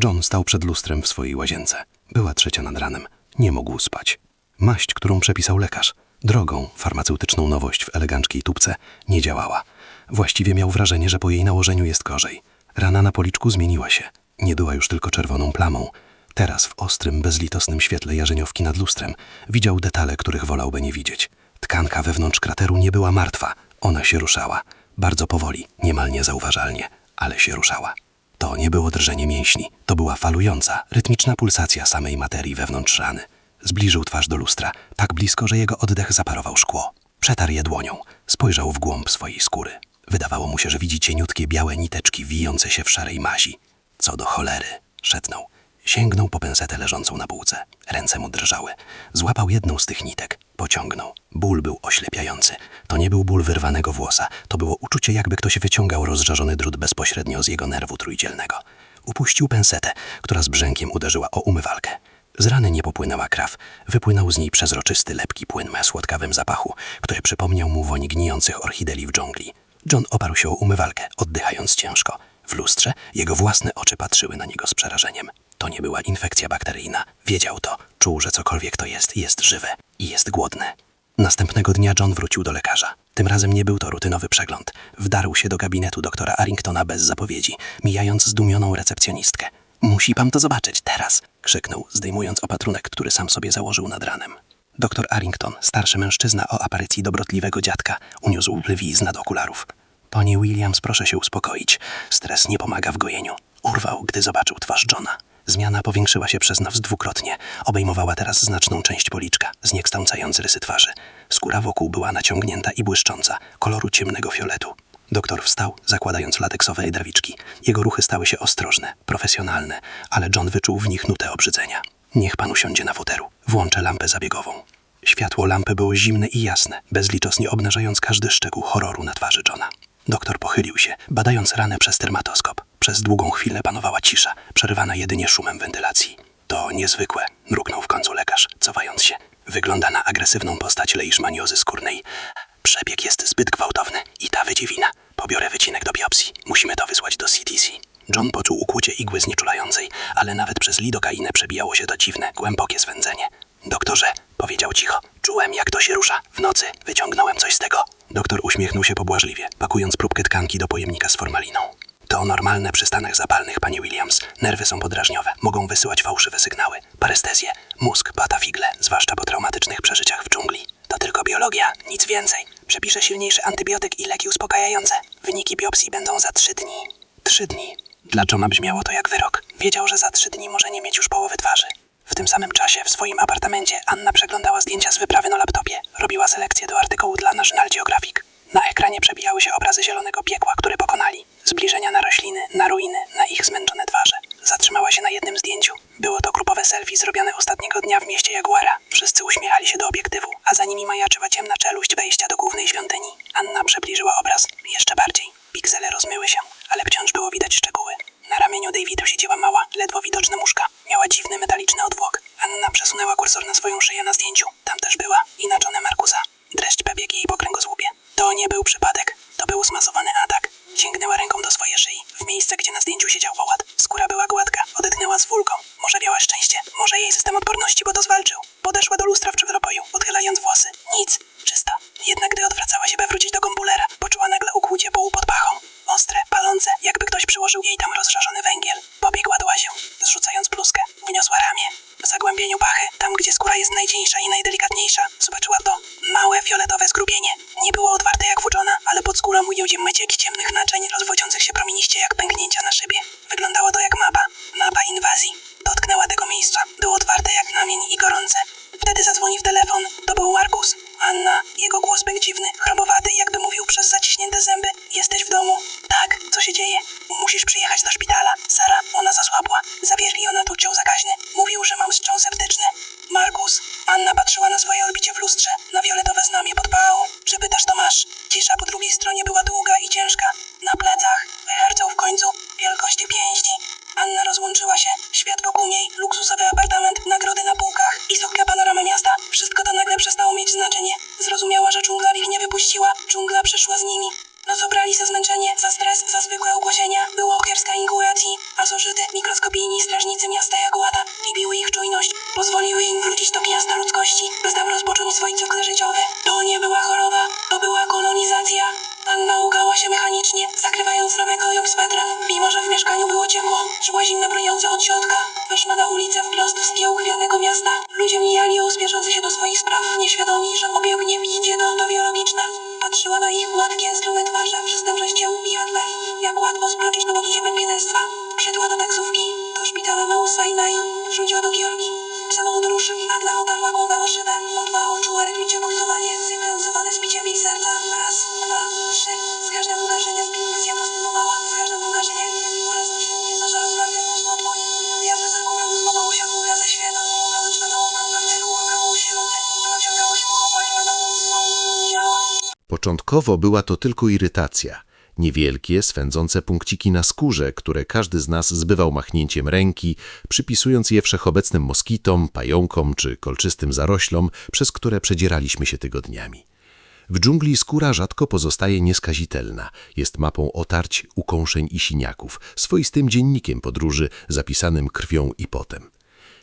John stał przed lustrem w swojej łazience. Była 3:00 nad ranem. Nie mógł spać. Maść, którą przepisał lekarz, drogą, farmaceutyczną nowość w eleganckiej tubce, nie działała. Właściwie miał wrażenie, że po jej nałożeniu jest gorzej. Rana na policzku zmieniła się. Nie była już tylko czerwoną plamą. Teraz w ostrym, bezlitosnym świetle jarzeniowki nad lustrem widział detale, których wolałby nie widzieć. Tkanka wewnątrz krateru nie była martwa. Ona się ruszała. Bardzo powoli, niemal niezauważalnie, ale się ruszała. To nie było drżenie mięśni. To była falująca, rytmiczna pulsacja samej materii wewnątrz rany. Zbliżył twarz do lustra, tak blisko, że jego oddech zaparował szkło. Przetarł je dłonią. Spojrzał w głąb swojej skóry. Wydawało mu się, że widzi cieniutkie białe niteczki wijące się w szarej mazi. Co do cholery, szepnął. Sięgnął po pensetę leżącą na półce. Ręce mu drżały. Złapał jedną z tych nitek. Pociągnął. Ból był oślepiający. To nie był ból wyrwanego włosa. To było uczucie, jakby ktoś wyciągał rozżarzony drut bezpośrednio z jego nerwu trójdzielnego. Upuścił pensetę, która z brzękiem uderzyła o umywalkę. Z rany nie popłynęła krew. Wypłynął z niej przezroczysty, lepki płyn o słodkawym zapachu, który przypomniał mu woń gnijących orchidei w dżungli. John oparł się o umywalkę, oddychając ciężko. W lustrze jego własne oczy patrzyły na niego z przerażeniem. To nie była infekcja bakteryjna. Wiedział to. Czuł, że cokolwiek to jest żywe i jest głodne. Następnego dnia John wrócił do lekarza. Tym razem nie był to rutynowy przegląd. Wdarł się do gabinetu doktora Arringtona bez zapowiedzi, mijając zdumioną recepcjonistkę. Musi pan to zobaczyć teraz! Krzyknął, zdejmując opatrunek, który sam sobie założył nad ranem. Doktor Arrington, starszy mężczyzna o aparycji dobrotliwego dziadka, uniósł brwi z nad okularów. Panie Williams, proszę się uspokoić. Stres nie pomaga w gojeniu. Urwał, gdy zobaczył twarz Johna. Zmiana powiększyła się przez nas dwukrotnie. Obejmowała teraz znaczną część policzka, zniekształcając rysy twarzy. Skóra wokół była naciągnięta i błyszcząca, koloru ciemnego fioletu. Doktor wstał, zakładając lateksowe rękawiczki. Jego ruchy stały się ostrożne, profesjonalne, ale John wyczuł w nich nutę obrzydzenia. Niech pan usiądzie na fotelu. Włączę lampę zabiegową. Światło lampy było zimne i jasne, bezlitosnie obnażając każdy szczegół horroru na twarzy Johna. Doktor pochylił się, badając ranę przez termatoskop. Przez długą chwilę panowała cisza, przerywana jedynie szumem wentylacji. To niezwykłe, mruknął w końcu lekarz, cofając się. Wygląda na agresywną postać leiszmaniozy skórnej. Przebieg jest zbyt gwałtowny i ta wydziewina. Pobiorę wycinek do biopsji. Musimy to wysłać do CTC. John poczuł ukłucie igły znieczulającej, ale nawet przez lidokainę przebijało się to dziwne, głębokie swędzenie. Doktorze, powiedział cicho, czułem jak to się rusza. W nocy wyciągnąłem coś z tego. Doktor uśmiechnął się pobłażliwie, pakując próbkę tkanki do pojemnika z formaliną. To normalne przy stanach zapalnych, pani Williams. Nerwy są podrażniowe, mogą wysyłać fałszywe sygnały. Parestezję, mózg bata figle, zwłaszcza po traumatycznych przeżyciach w dżungli. To tylko biologia, nic więcej. Przepiszę silniejszy antybiotyk i leki uspokajające. Wyniki biopsji będą za 3 dni. 3 dni. Dla Johna brzmiało to jak wyrok. Wiedział, że za 3 dni może nie mieć już połowy twarzy. W tym samym czasie w swoim apartamencie Anna przeglądała zdjęcia z wyprawy na laptopie. Robiła selekcję do artykułu dla National Geographic. Na ekranie przebijały się obrazy zielonego piekła, który pokonali. Zbliżenia na rośliny, na ruiny, na ich zmęczone twarze. Zatrzymała się na jednym zdjęciu. Było to grupowe selfie zrobione ostatniego dnia w mieście Jaguara. Wszyscy uśmiechali się do obiektywu, a za nimi majaczyła ciemna czeluść wejścia do głównej świątyni. Anna przybliżyła obraz jeszcze bardziej. Piksele rozmyły się, ale wciąż było widać szczegóły. Na ramieniu Davida siedziała mała, ledwo widoczna muszka. Miała dziwny metaliczny odwłok. Anna przesunęła kursor na swoją szyję na zdjęciu. Tam też była i na czole Markusa. Dreszcz przebiegł jej po kręgosłupie. To nie był przypadek. To był zmasowany atak. Sięgnęła ręką do swojej szyi, w miejsce, gdzie na zdjęciu siedział woład. Skóra była gładka, odetchnęła z ulgą. Może miała szczęście, może jej system odporności, bo to zwalczył. Podeszła do lustra w przedpokoju, odchylając włosy. Nic, czysta. Jednak gdy odwracała się, by wrócić do kompulera, poczuła nagle ukłucie połu pod pachą. Ostre, palące, jakby ktoś przyłożył jej tam rozżarzony węgiel. Pobiegła do łazią, zrzucając bluzkę. Uniosła ramię. W zagłębieniu pachy, tam gdzie skóra jest najcieńsza i najdelikatniejsza, zobaczyła to małe, fioletowe zgrubienie. Nie było otwarte jak włóczona, ale pod skórą ujęł się myciek ciemnych naczyń, rozwodzących się promieniście jak pęknięcia na szybie. Wyglądało to jak mapa inwazji. Dotknęła tego miejsca. Było otwarte jak namień i gorące. Wtedy zadzwoni w telefon. To był Markus. Anna, jego głos był dziwny, chrobowaty, jakby mówił przez zaciśnięte zęby. Jesteś w domu? Tak, co się dzieje? Musisz przyjechać do szpitala. Sara, ona zasłabła. Zawierli ją na oddział zakaźny. Mówił, że mam strzał septyczny. Markus. Anna patrzyła na swoje odbicie w lustrze, na fioletowe znamie pod pałą. Czy pytasz, to masz? Cisza po drugiej stronie była długa i ciężka. Na plecach, herceł w końcu, wielkości pięści. Anna rozłączyła się. Świat wokół niej, luksusowy apartament, nagrody na półkach i sokle panoramy miasta. Wszystko to nagle przestało mieć znaczenie. Zrozumiała, że dżungla ich nie wypuściła. Dżungla przyszła z nimi. Noc obrali za zmęczenie, za stres, za zwykłe ogłoszenia. Było okierska inkubacji. Pasożyty, mikroskopijni strażnicy miasta Jaguara biły ich czujność. Pozwoliły im wrócić do miasta ludzkości, by tam rozpocząć swój cykl życiowy. To nie była choroba, to była kolonizacja. Anna łukała się mechanicznie, zakrywając nowego ją swetrem. Mimo że w mieszkaniu było ciepło, czuła zimno broniące od środka. Weszła na ulicę wprost z nieukwianego miasta. Ludzie mijali ją, spieszący się do swoich spraw, nieświadomi, że obiegnie idzie do biologiczne. Patrzyła na ich gładkie, strume twarze, przystępność ją ubijadle. Jak łatwo zbroczyć do poczucia bezpieczeństwa. Wszedła do taksówki, do szpitala na Usajnaj, wrzuciła do Georgi. Samochód ruszył, nagle otarła głowę o szybę. Odwahał czuła rytmicznie pulsowanie, synchronizowany z biciem jej serca. Raz, 2, 3. Z każdym uderzeniem misja postępowała. Z każdym uderzeniem uraz silnie zażarł zwartego złotło. Wiatr za górą zbudował się długa ze świetą. Należna całą pewnego łakało się lody. Naciągało się chowanie na domu znowu działa. Początkowo była to tylko irytacja. Niewielkie, swędzące punkciki na skórze, które każdy z nas zbywał machnięciem ręki, przypisując je wszechobecnym moskitom, pająkom czy kolczystym zaroślom, przez które przedzieraliśmy się tygodniami. W dżungli skóra rzadko pozostaje nieskazitelna. Jest mapą otarć, ukąszeń i siniaków, swoistym dziennikiem podróży zapisanym krwią i potem.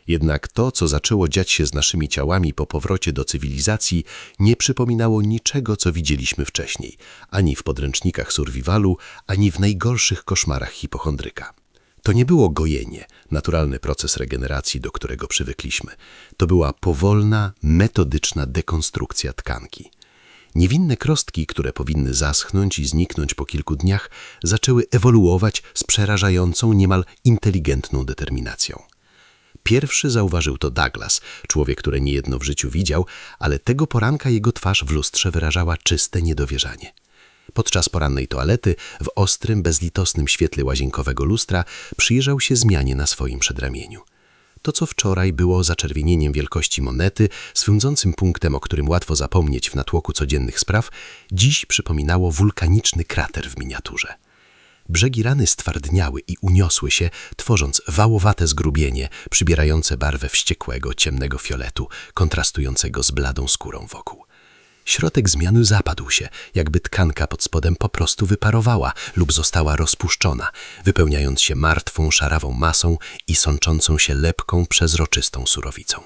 Jednak to, co zaczęło dziać się z naszymi ciałami po powrocie do cywilizacji, nie przypominało niczego, co widzieliśmy wcześniej, ani w podręcznikach survivalu, ani w najgorszych koszmarach hipochondryka. To nie było gojenie, naturalny proces regeneracji, do którego przywykliśmy. To była powolna, metodyczna dekonstrukcja tkanki. Niewinne krostki, które powinny zaschnąć i zniknąć po kilku dniach, zaczęły ewoluować z przerażającą, niemal inteligentną determinacją. Pierwszy zauważył to Douglas, człowiek, który niejedno w życiu widział, ale tego poranka jego twarz w lustrze wyrażała czyste niedowierzanie. Podczas porannej toalety, w ostrym, bezlitosnym świetle łazienkowego lustra, przyjrzał się zmianie na swoim przedramieniu. To, co wczoraj było zaczerwienieniem wielkości monety, swędzącym punktem, o którym łatwo zapomnieć w natłoku codziennych spraw, dziś przypominało wulkaniczny krater w miniaturze. Brzegi rany stwardniały i uniosły się, tworząc wałowate zgrubienie, przybierające barwę wściekłego, ciemnego fioletu, kontrastującego z bladą skórą wokół. Środek zmiany zapadł się, jakby tkanka pod spodem po prostu wyparowała lub została rozpuszczona, wypełniając się martwą, szarawą masą i sączącą się lepką, przezroczystą surowicą.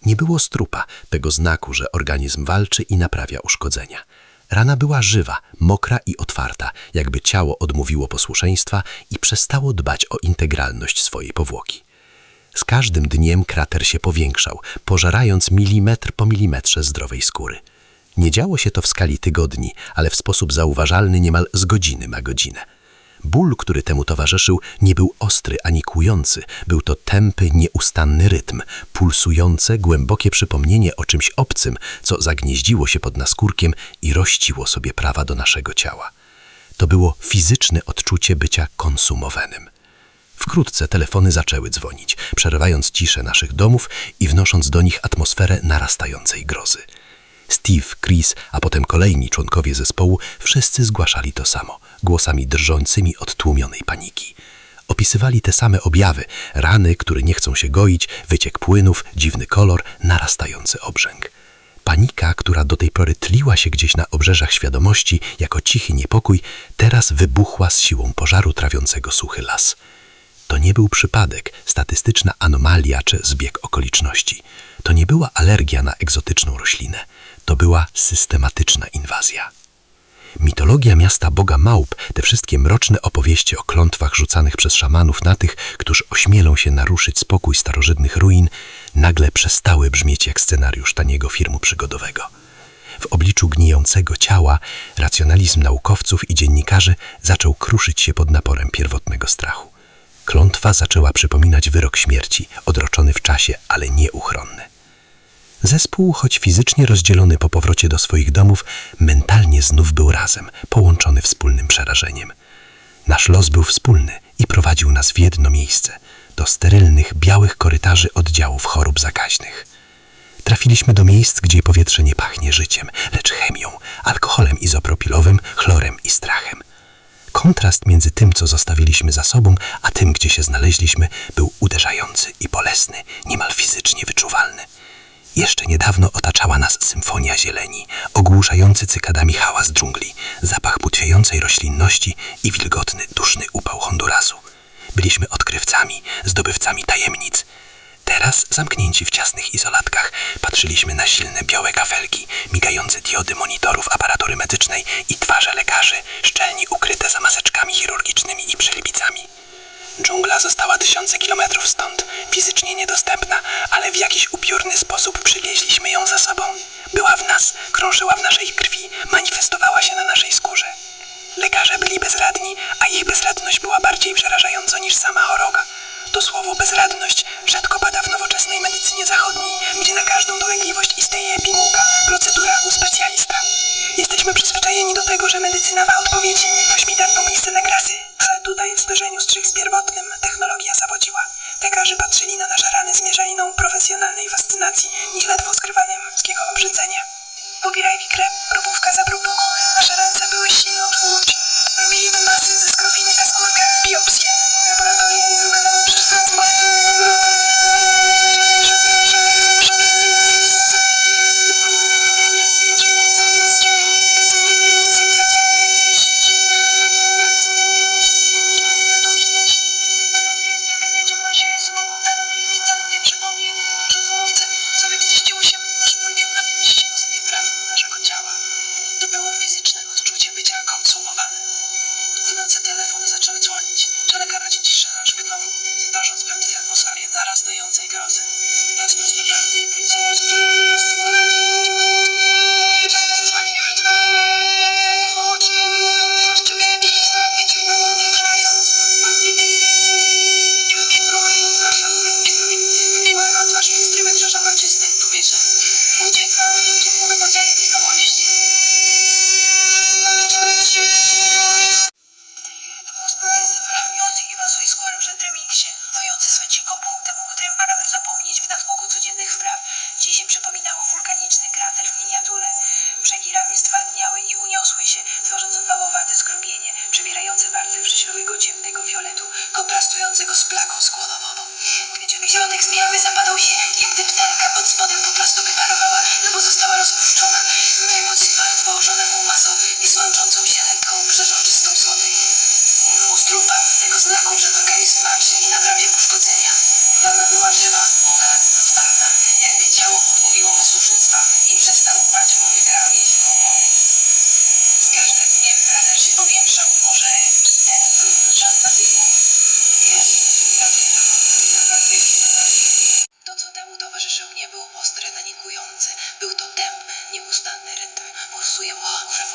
Nie było strupa, tego znaku, że organizm walczy i naprawia uszkodzenia. Rana była żywa, mokra i otwarta, jakby ciało odmówiło posłuszeństwa i przestało dbać o integralność swojej powłoki. Z każdym dniem krater się powiększał, pożerając milimetr po milimetrze zdrowej skóry. Nie działo się to w skali tygodni, ale w sposób zauważalny niemal z godziny na godzinę. Ból, który temu towarzyszył, nie był ostry ani kłujący. Był to tępy, nieustanny rytm, pulsujące, głębokie przypomnienie o czymś obcym, co zagnieździło się pod naskórkiem i rościło sobie prawa do naszego ciała. To było fizyczne odczucie bycia konsumowanym. Wkrótce telefony zaczęły dzwonić, przerywając ciszę naszych domów i wnosząc do nich atmosferę narastającej grozy. Steve, Chris, a potem kolejni członkowie zespołu wszyscy zgłaszali to samo, głosami drżącymi od tłumionej paniki. Opisywali te same objawy, rany, które nie chcą się goić, wyciek płynów, dziwny kolor, narastający obrzęk. Panika, która do tej pory tliła się gdzieś na obrzeżach świadomości jako cichy niepokój, teraz wybuchła z siłą pożaru trawiącego suchy las. To nie był przypadek, statystyczna anomalia czy zbieg okoliczności. To nie była alergia na egzotyczną roślinę. To była systematyczna inwazja. Mitologia miasta Boga Małp, te wszystkie mroczne opowieści o klątwach rzucanych przez szamanów na tych, którzy ośmielą się naruszyć spokój starożytnych ruin, nagle przestały brzmieć jak scenariusz taniego filmu przygodowego. W obliczu gnijącego ciała racjonalizm naukowców i dziennikarzy zaczął kruszyć się pod naporem pierwotnego strachu. Klątwa zaczęła przypominać wyrok śmierci, odroczony w czasie, ale nieuchronny. Zespół, choć fizycznie rozdzielony po powrocie do swoich domów, mentalnie znów był razem, połączony wspólnym przerażeniem. Nasz los był wspólny i prowadził nas w jedno miejsce, do sterylnych, białych korytarzy oddziałów chorób zakaźnych. Trafiliśmy do miejsc, gdzie powietrze nie pachnie życiem, lecz chemią, alkoholem izopropilowym, chlorem i strachem. Kontrast między tym, co zostawiliśmy za sobą, a tym, gdzie się znaleźliśmy, był uderzający i bolesny, niemal fizycznie wyczuwalny. Jeszcze niedawno otaczała nas symfonia zieleni, ogłuszający cykadami hałas dżungli, zapach butwiejącej roślinności i wilgotny, duszny upał Hondurasu. Byliśmy odkrywcami, zdobywcami tajemnic. Teraz, zamknięci w ciasnych izolatkach, patrzyliśmy na silne białe kafelki, migające diody monitorów aparatury medycznej i twarze lekarzy, szczelnie ukryte za maseczkami chirurgicznymi i przyłbicami. Dżungla została tysiące kilometrów stąd, fizycznie niedostępna, ale w jakiś upiorny sposób przywieźliśmy ją za sobą. Była w nas, krążyła w naszej krwi, manifestowała się na naszej skórze. Lekarze byli bezradni, a ich bezradność była bardziej przerażająca niż sama choroba. To słowo bezradność rzadko pada w nowoczesnej medycynie zachodniej, gdzie na każdą dolegliwość istnieje pigułka, procedura u specjalista. Jesteśmy przyzwyczajeni do tego, że medycyna ma odpowiedzi, to szpital to miejsce na grasy. Ale tutaj w zderzeniu z czymś pierwotnym technologia zawodziła. Lekarze patrzyli na nasze rany z mieszaniną profesjonalnej fascynacji i ledwo skrywanym ludzkiego obrzydzenia. Pobierali krew, próbówka za próbką. Nasze ręce były silne od włóci. Robili masy ze skrowinek, a skórka, biopsje. Laboratoria i wyglądały przez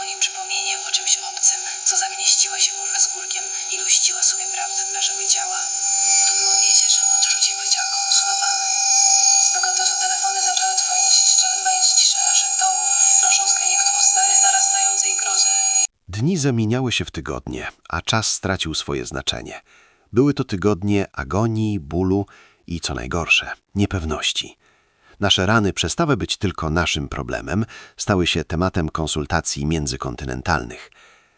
dzwoni przypomnienie o czymś obcym, co zamieściło się kurwa skórkiem i luściła sobie prawdę naszego ciała. Trudno wiedzieć, że odczucie wyciągą słowa. Z tego czasu telefony zaczęły dzwonić, trzeba cisza naszych domów, proszą z kraju atmosfery narastającej grozy. Dni zamieniały się w tygodnie, a czas stracił swoje znaczenie. Były to tygodnie agonii, bólu i, co najgorsze, niepewności. Nasze rany przestały być tylko naszym problemem, stały się tematem konsultacji międzykontynentalnych.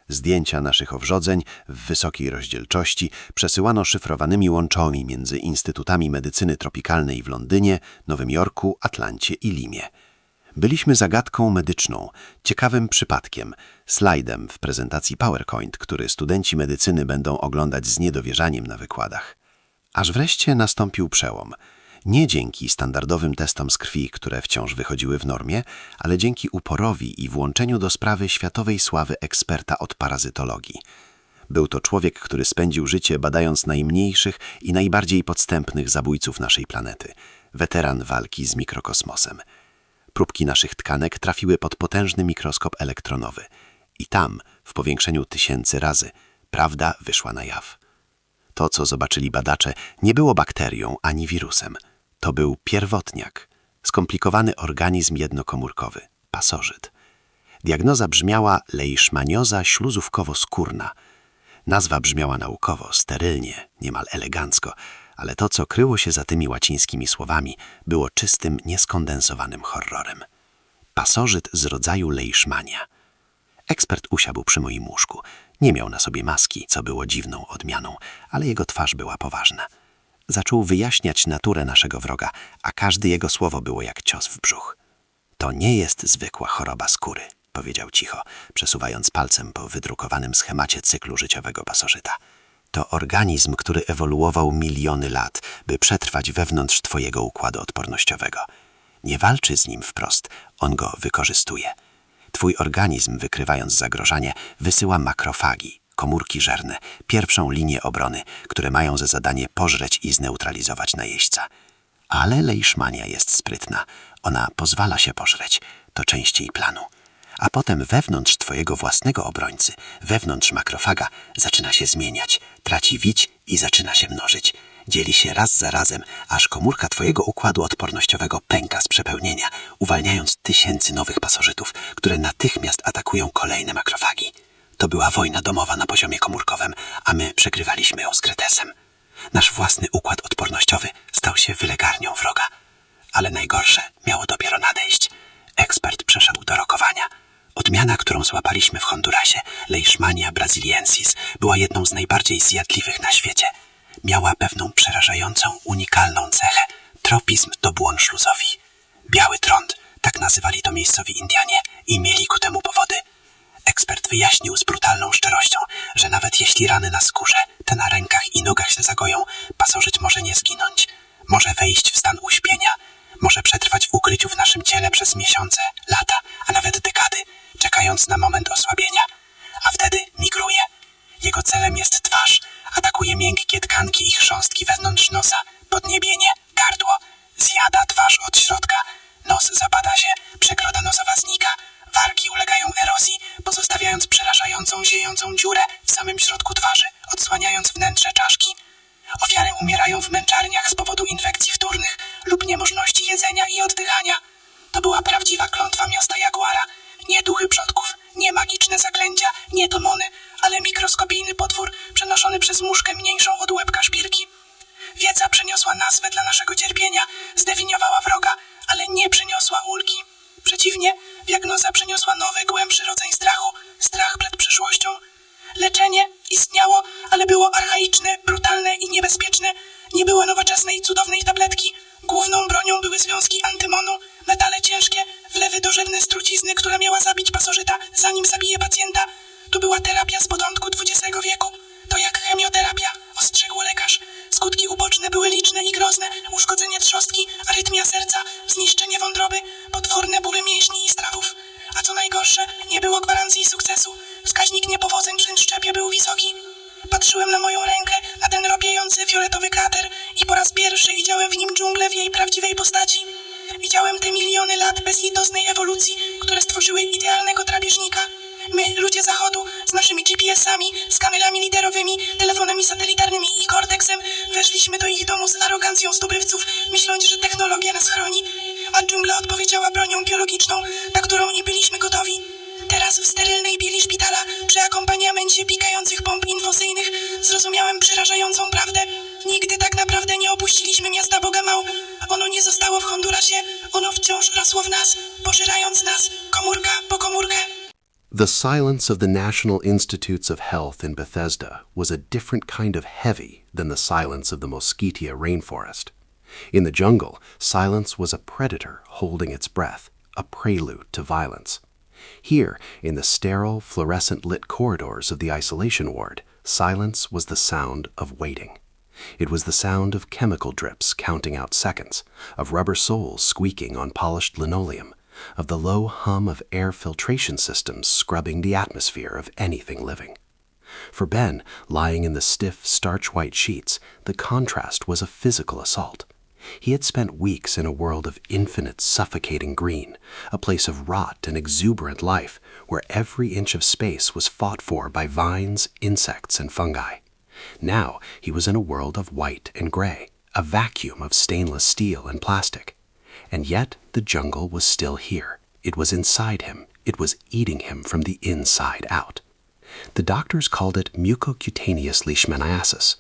Zdjęcia naszych owrzodzeń w wysokiej rozdzielczości przesyłano szyfrowanymi łączami między Instytutami Medycyny Tropikalnej w Londynie, Nowym Jorku, Atlancie i Limie. Byliśmy zagadką medyczną, ciekawym przypadkiem, slajdem w prezentacji PowerPoint, który studenci medycyny będą oglądać z niedowierzaniem na wykładach. Aż wreszcie nastąpił przełom. Nie dzięki standardowym testom z krwi, które wciąż wychodziły w normie, ale dzięki uporowi i włączeniu do sprawy światowej sławy eksperta od parazytologii. Był to człowiek, który spędził życie badając najmniejszych i najbardziej podstępnych zabójców naszej planety. Weteran walki z mikrokosmosem. Próbki naszych tkanek trafiły pod potężny mikroskop elektronowy. I tam, w powiększeniu 1000 razy, prawda wyszła na jaw. To, co zobaczyli badacze, nie było bakterią ani wirusem. To był pierwotniak, skomplikowany organizm jednokomórkowy, pasożyt. Diagnoza brzmiała leishmanioza śluzówkowo-skórna. Nazwa brzmiała naukowo, sterylnie, niemal elegancko, ale to, co kryło się za tymi łacińskimi słowami, było czystym, nieskondensowanym horrorem. Pasożyt z rodzaju leishmania. Ekspert usiadł przy moim łóżku. Nie miał na sobie maski, co było dziwną odmianą, ale jego twarz była poważna. Zaczął wyjaśniać naturę naszego wroga, a każde jego słowo było jak cios w brzuch. To nie jest zwykła choroba skóry, powiedział cicho, przesuwając palcem po wydrukowanym schemacie cyklu życiowego pasożyta. To organizm, który ewoluował miliony lat, by przetrwać wewnątrz twojego układu odpornościowego. Nie walczy z nim wprost, on go wykorzystuje. Twój organizm, wykrywając zagrożenie, wysyła makrofagi, komórki żerne, pierwszą linię obrony, które mają za zadanie pożreć i zneutralizować najeźdźca. Ale leishmania jest sprytna. Ona pozwala się pożreć. To część jej planu. A potem wewnątrz twojego własnego obrońcy, wewnątrz makrofaga, zaczyna się zmieniać, traci wić i zaczyna się mnożyć. Dzieli się raz za razem, aż komórka twojego układu odpornościowego pęka z przepełnienia, uwalniając 1000 nowych pasożytów, które natychmiast atakują kolejne makrofagi. To była wojna domowa na poziomie komórkowym, a my przegrywaliśmy ją z kretesem. Nasz własny układ odpornościowy stał się wylegarnią wroga. Ale najgorsze miało dopiero nadejść. Ekspert przeszedł do rokowania. Odmiana, którą złapaliśmy w Hondurasie, Leishmania brasiliensis, była jedną z najbardziej zjadliwych na świecie. Miała pewną przerażającą, unikalną cechę – tropizm do błon śluzowi. Biały trąd, tak nazywali to miejscowi Indianie i mieli ku temu powody. Ekspert wyjaśnił z brutalną szczerością, że nawet jeśli rany na skórze, te na rękach i nogach się zagoją, pasożyt może nie zginąć. Może wejść w stan uśpienia. Może przetrwać w ukryciu w naszym ciele przez miesiące, lata, a nawet dekady, czekając na moment osłabienia. A wtedy migruje. Jego celem jest twarz. Atakuje miękkie tkanki i chrząstki wewnątrz nosa, podniebienie, gardło. Zjada twarz od środka. Nos zapada się, przegroda nosowa znika. Wargi ulegają erozji, pozostawiając przerażającą, ziejącą dziurę w samym środku twarzy, odsłaniając wnętrze czaszki. Ofiary umierają w męczarniach z powodu infekcji wtórnych lub niemożności jedzenia i oddychania. To była prawdziwa klątwa miasta Jaguara. Nie duchy przodków, nie magiczne zaklęcia, nie demony, ale mikroskopijny potwór przenoszony przez muszkę mniejszą od łebka szpilki. Wiedza przyniosła nazwę dla naszego cierpienia, zdefiniowała wroga, ale nie przyniosła ulgi. Przeciwnie, diagnoza przyniosła nowy, głębszy rodzaj strachu, strach przed przyszłością. Leczenie istniało, ale było archaiczne, brutalne i niebezpieczne. Nie było nowoczesnej, cudownej tabletki. Główną bronią były związki antymonu, metale ciężkie, wlewy dożylne z trucizny, która miała zabić pasożyta, zanim zabije pacjenta. To była terapia z początku XX wieku. To jak chemioterapia, ostrzegł lekarz. Skutki uboczne były liczne i grozne. Uszkodzenie trzustki, arytmia serca, zniszczenie wątroby, potworne bóle mięśni i strawów. A co najgorsze, nie było gwarancji sukcesu. Wskaźnik niepowodzeń przy szczepie był wysoki. Patrzyłem na moją rękę, na ten robiejący fioletowy krater i po raz pierwszy widziałem w nim dżunglę w jej prawdziwej postaci. Widziałem te miliony lat bezlitosnej ewolucji, które stworzyły idealnego drapieżnika. My, ludzie Zachodu, z naszymi GPS-ami, z kamerami liderowymi, telefonami satelitarnymi i korteksem, weszliśmy do ich domu z arogancją zdobywców, myśląc, że technologia nas chroni. A dżungla odpowiedziała bronią biologiczną, na którą nie byliśmy gotowi. Teraz w sterylnej bieli szpitala, przy akompaniamencie pikających pomp infuzyjnych, zrozumiałem przerażającą prawdę. Nigdy tak naprawdę nie opuściliśmy miasta Boga Mał. Ono nie zostało w Hondurasie, ono wciąż rosło w nas, pożerając nas, komórka po komórkę. The silence of the National Institutes of Health in Bethesda was a different kind of heavy than the silence of the Mosquitia rainforest. In the jungle, silence was a predator holding its breath, a prelude to violence. Here, in the sterile, fluorescent-lit corridors of the isolation ward, silence was the sound of waiting. It was the sound of chemical drips counting out seconds, of rubber soles squeaking on polished linoleum, of the low hum of air filtration systems scrubbing the atmosphere of anything living. For Ben, lying in the stiff, starch-white sheets, the contrast was a physical assault. He had spent weeks in a world of infinite, suffocating green, a place of rot and exuberant life where every inch of space was fought for by vines, insects, and fungi. Now he was in a world of white and gray, a vacuum of stainless steel and plastic. And yet the jungle was still here. It was inside him. It was eating him from the inside out. The doctors called it mucocutaneous leishmaniasis.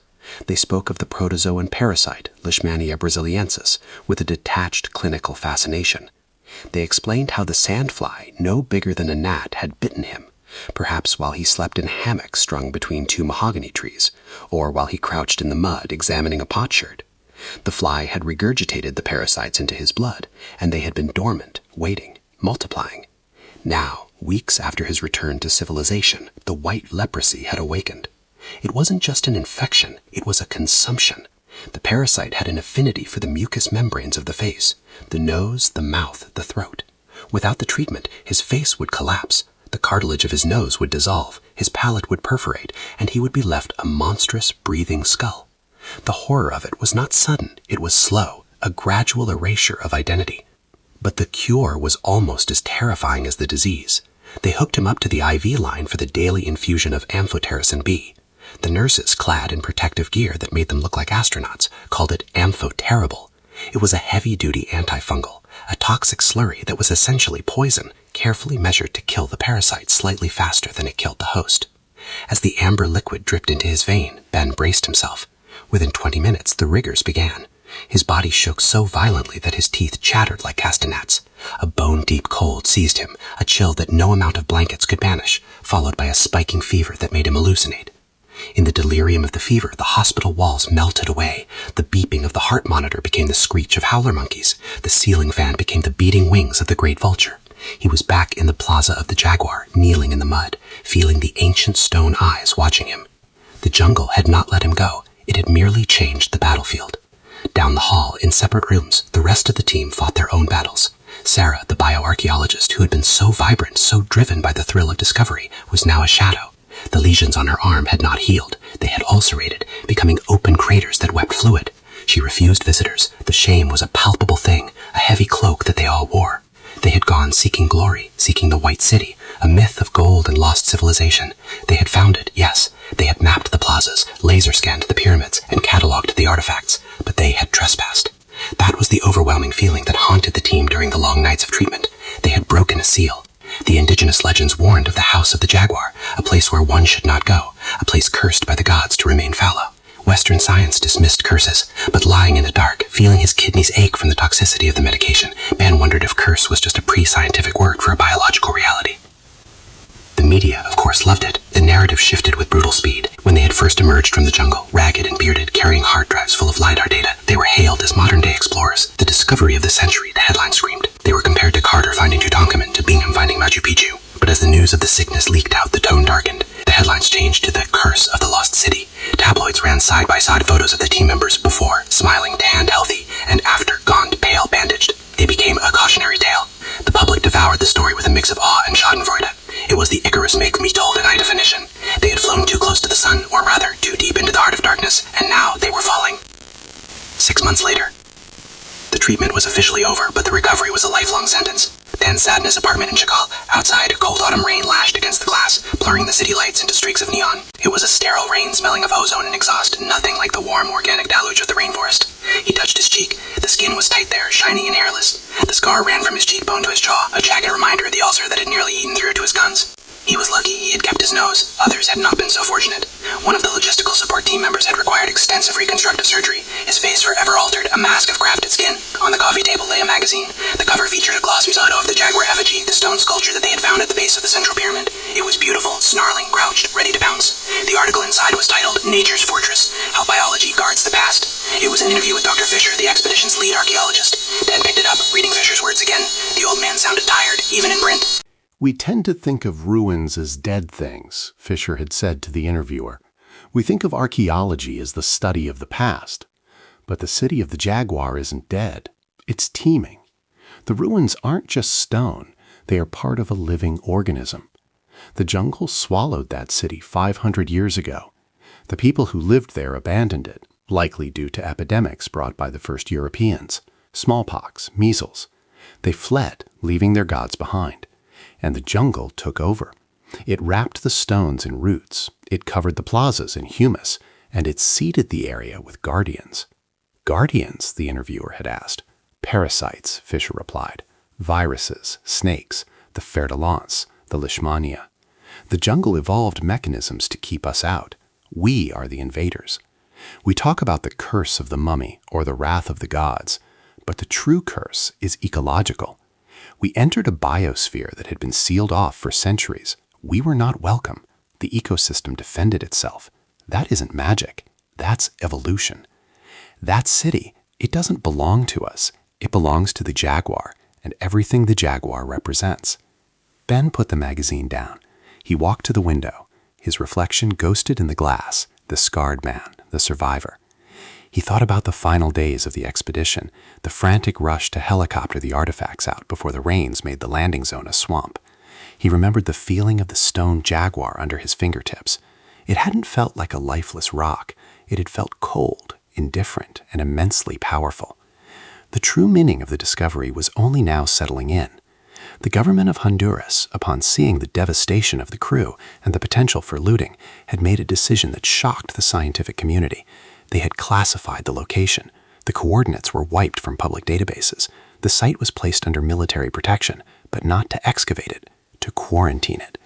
They spoke of the protozoan parasite, Leishmania brasiliensis, with a detached clinical fascination. They explained how the sandfly, no bigger than a gnat, had bitten him, perhaps while he slept in a hammock strung between two mahogany trees, or while he crouched in the mud examining a potsherd. The fly had regurgitated the parasites into his blood, and they had been dormant, waiting, multiplying. Now, weeks after his return to civilization, the white leprosy had awakened. It wasn't just an infection, it was a consumption. The parasite had an affinity for the mucous membranes of the face, the nose, the mouth, the throat. Without the treatment, his face would collapse, the cartilage of his nose would dissolve, his palate would perforate, and he would be left a monstrous, breathing skull. The horror of it was not sudden, it was slow, a gradual erasure of identity. But the cure was almost as terrifying as the disease. They hooked him up to the IV line for the daily infusion of amphotericin B. The nurses, clad in protective gear that made them look like astronauts, called it amphoterrible. It was a heavy-duty antifungal, a toxic slurry that was essentially poison, carefully measured to kill the parasite slightly faster than it killed the host. As the amber liquid dripped into his vein, Ben braced himself. Within 20 minutes, the rigors began. His body shook so violently that his teeth chattered like castanets. A bone-deep cold seized him, a chill that no amount of blankets could banish, followed by a spiking fever that made him hallucinate. In the delirium of the fever, the hospital walls melted away. The beeping of the heart monitor became the screech of howler monkeys. The ceiling fan became the beating wings of the great vulture. He was back in the plaza of the Jaguar, kneeling in the mud, feeling the ancient stone eyes watching him. The jungle had not let him go. It had merely changed the battlefield. Down the hall, in separate rooms, the rest of the team fought their own battles. Sarah, the bioarchaeologist who had been so vibrant, so driven by the thrill of discovery, was now a shadow. The lesions on her arm had not healed. They had ulcerated, becoming open craters that wept fluid. She refused visitors. The shame was a palpable thing, a heavy cloak that they all wore. They had gone seeking glory, seeking the White City, a myth of gold and lost civilization. They had found it, yes. They had mapped the plazas, laser-scanned the pyramids, and catalogued the artifacts. But they had trespassed. That was the overwhelming feeling that haunted the team during the long nights of treatment. They had broken a seal. The indigenous legends warned of the House of the Jaguar, a place where one should not go, a place cursed by the gods to remain fallow. Western science dismissed curses, but lying in the dark, feeling his kidneys ache from the toxicity of the medication, Ben wondered if curse was just a pre-scientific word for a biological reality. The media, of course, loved it. The narrative shifted with brutal speed. When they had first emerged from the jungle, ragged and bearded, carrying hard drives full of Lidar data, they were hailed as modern-day explorers. The discovery of the century, the headline screamed. They were compared to Carter finding Tutankhamun, to Bingham finding Machu Picchu. But as the news of the sickness leaked out, the tone darkened. The headlines changed to the curse of the lost city. Tabloids ran side-by-side photos of the team members before, smiling, tanned, healthy, and after, gaunt, pale, bandaged. They became a cautionary tale. The public devoured the story with a mix of awe and schadenfreude. It was the Icarus make-me-told-a-night definition. They had flown too close to the sun, or rather, too deep into the heart of darkness, and now they were falling. 6 months later. The treatment was officially over, but the recovery was a lifelong sentence. Dan's sadness apartment in Chagall. Outside, cold autumn rain lashed against the glass. blurring the city lights into streaks of neon. It was a sterile rain smelling of ozone and exhaust, nothing like the warm, organic deluge of the rainforest. He touched his cheek. The skin was tight there, shining and hairless. The scar ran from his cheekbone to his jaw, a jagged reminder of the ulcer that had nearly eaten through to his guns. He was lucky he had kept his nose. Others had not been so fortunate. One of the logistical support team members had required extensive reconstructive surgery. His face forever altered, a mask of crafted skin. On the coffee table lay a magazine. The cover featured a glossy photo of the jaguar effigy, the stone sculpture that they had found at the base of the central pyramid. It was beautiful, snarling, crouched, ready to pounce. The article inside was titled, Nature's Fortress, How Biology Guards the Past. It was an interview with Dr. Fisher, the expedition's lead archaeologist. Ted picked it up, reading Fisher's words again. The old man sounded tired, even in print. We tend to think of ruins as dead things, Fisher had said to the interviewer. We think of archaeology as the study of the past. But the city of the Jaguar isn't dead. It's teeming. The ruins aren't just stone. They are part of a living organism. The jungle swallowed that city 500 years ago. The people who lived there abandoned it, likely due to epidemics brought by the first Europeans, smallpox, measles. They fled, leaving their gods behind. And the jungle took over. It wrapped the stones in roots, it covered the plazas in humus, and it seeded the area with guardians. Guardians, the interviewer had asked. Parasites, Fisher replied. Viruses, snakes, the fer-de-lance, the leishmania. The jungle evolved mechanisms to keep us out. We are the invaders. We talk about the curse of the mummy or the wrath of the gods, but the true curse is ecological. We entered a biosphere that had been sealed off for centuries. We were not welcome. The ecosystem defended itself. That isn't magic. That's evolution. That city, it doesn't belong to us. It belongs to the jaguar and everything the jaguar represents. Ben put the magazine down. He walked to the window. His reflection ghosted in the glass, the scarred man, the survivor. He thought about the final days of the expedition, the frantic rush to helicopter the artifacts out before the rains made the landing zone a swamp. He remembered the feeling of the stone jaguar under his fingertips. It hadn't felt like a lifeless rock. It had felt cold, indifferent, and immensely powerful. The true meaning of the discovery was only now settling in. The government of Honduras, upon seeing the devastation of the crew and the potential for looting, had made a decision that shocked the scientific community. They had classified the location. The coordinates were wiped from public databases. The site was placed under military protection, but not to excavate it, to quarantine it.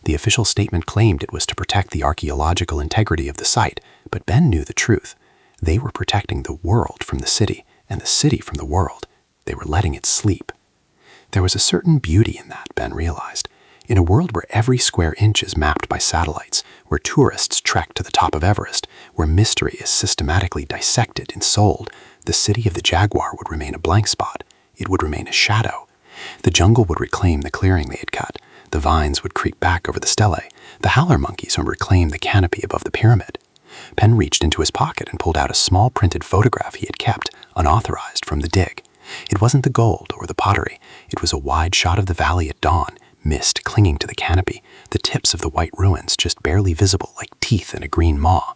The official statement claimed it was to protect the archaeological integrity of the site, but Ben knew the truth. They were protecting the world from the city, and the city from the world. They were letting it sleep. There was a certain beauty in that, Ben realized. In a world where every square inch is mapped by satellites, where tourists trek to the top of Everest, where mystery is systematically dissected and sold, the city of the jaguar would remain a blank spot. It would remain a shadow. The jungle would reclaim the clearing they had cut. The vines would creep back over the stelae. The howler monkeys would reclaim the canopy above the pyramid. Ben reached into his pocket and pulled out a small printed photograph he had kept, unauthorized, from the dig. It wasn't the gold or the pottery. It was a wide shot of the valley at dawn, mist clinging to the canopy, the tips of the white ruins just barely visible like teeth in a green maw.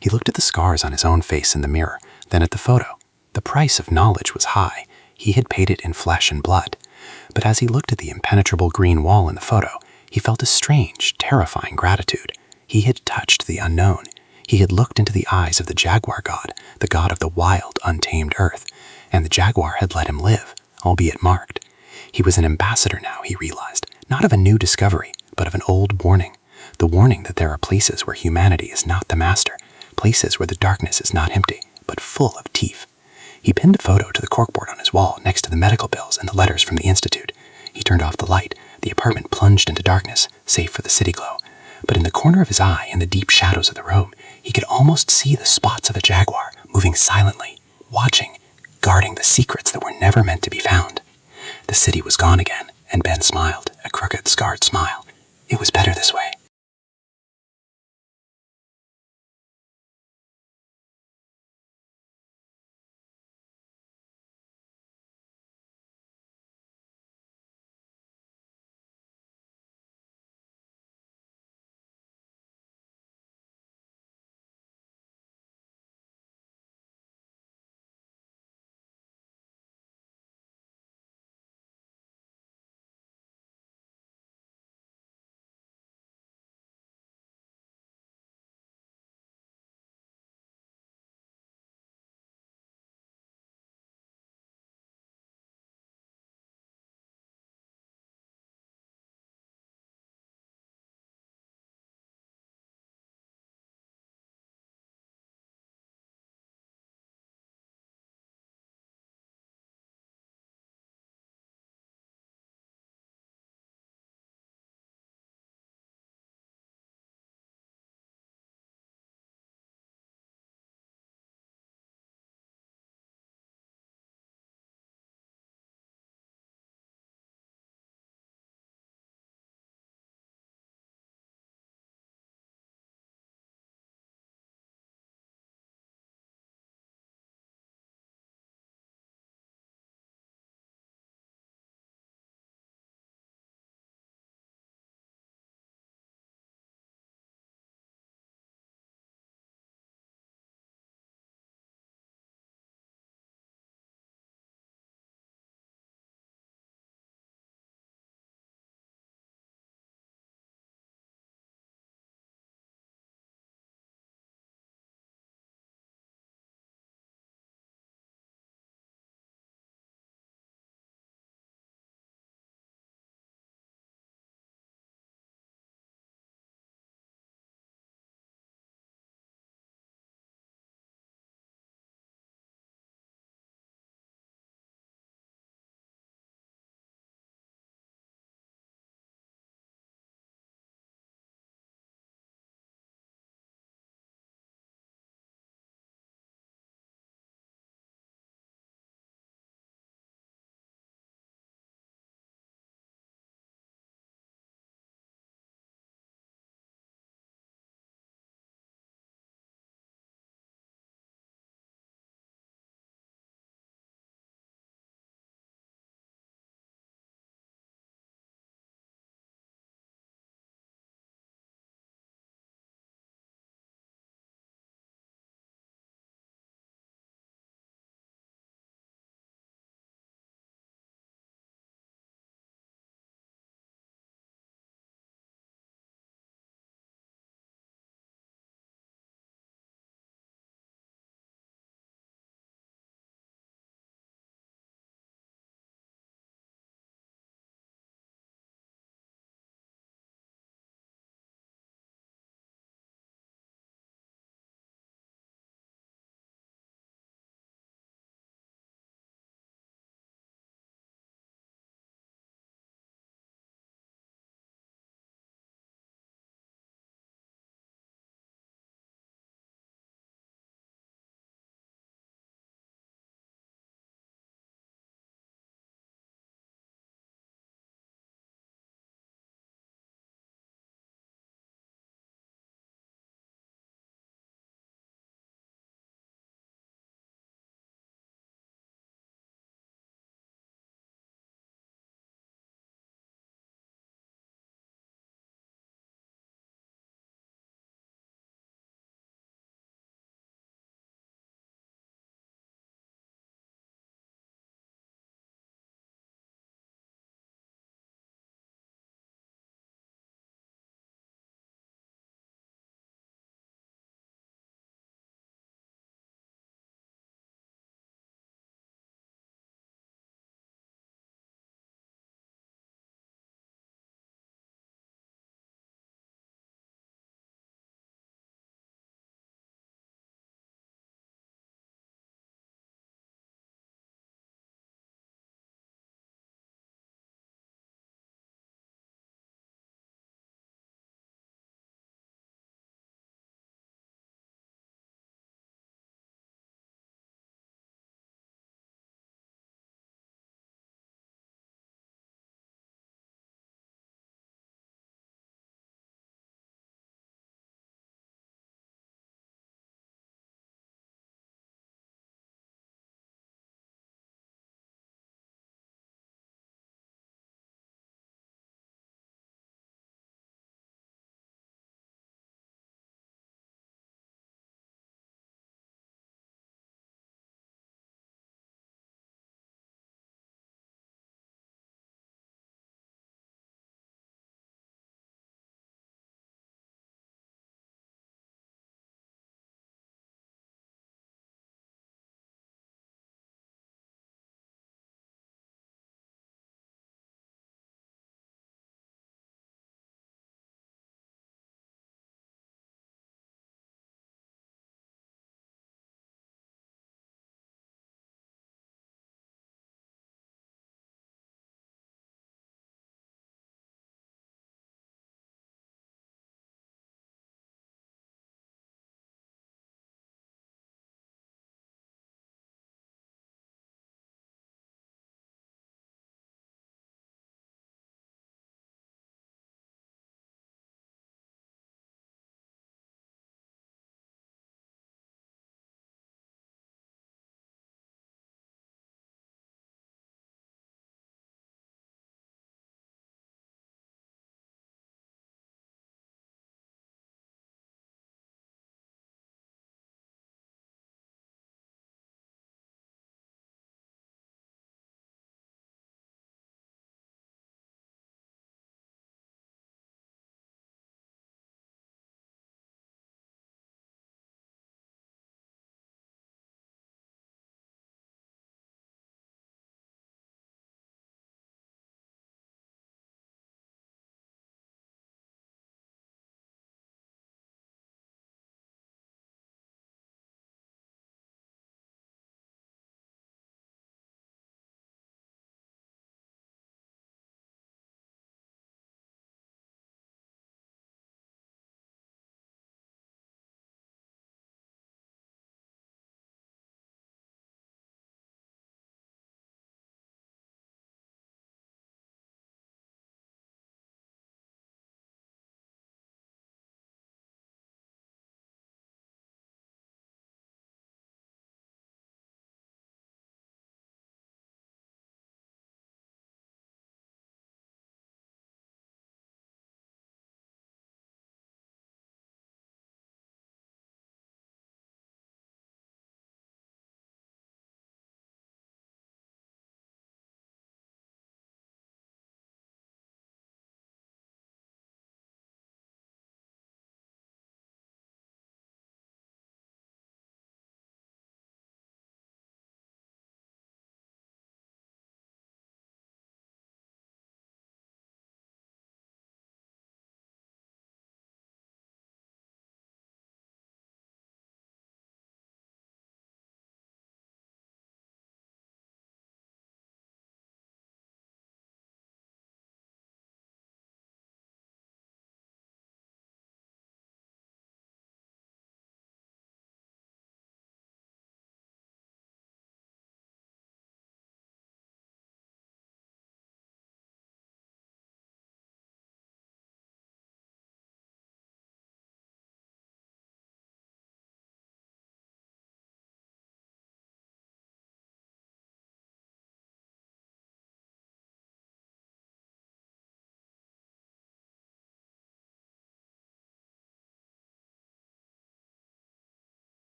He looked at the scars on his own face in the mirror, then at the photo. The price of knowledge was high. He had paid it in flesh and blood. But as he looked at the impenetrable green wall in the photo, he felt a strange, terrifying gratitude. He had touched the unknown. He had looked into the eyes of the jaguar god, the god of the wild, untamed earth, and the jaguar had let him live, albeit marked. He was an ambassador now, he realized, not of a new discovery, but of an old warning, the warning that there are places where humanity is not the master, places where the darkness is not empty, but full of teeth. He pinned a photo to the corkboard on his wall next to the medical bills and the letters from the institute. He turned off the light. The apartment plunged into darkness, save for the city glow. But in the corner of his eye, in the deep shadows of the room, he could almost see the spots of a jaguar, moving silently, watching, guarding the secrets that were never meant to be found. The city was gone again, and Ben smiled, a crooked, scarred smile. It was better this way.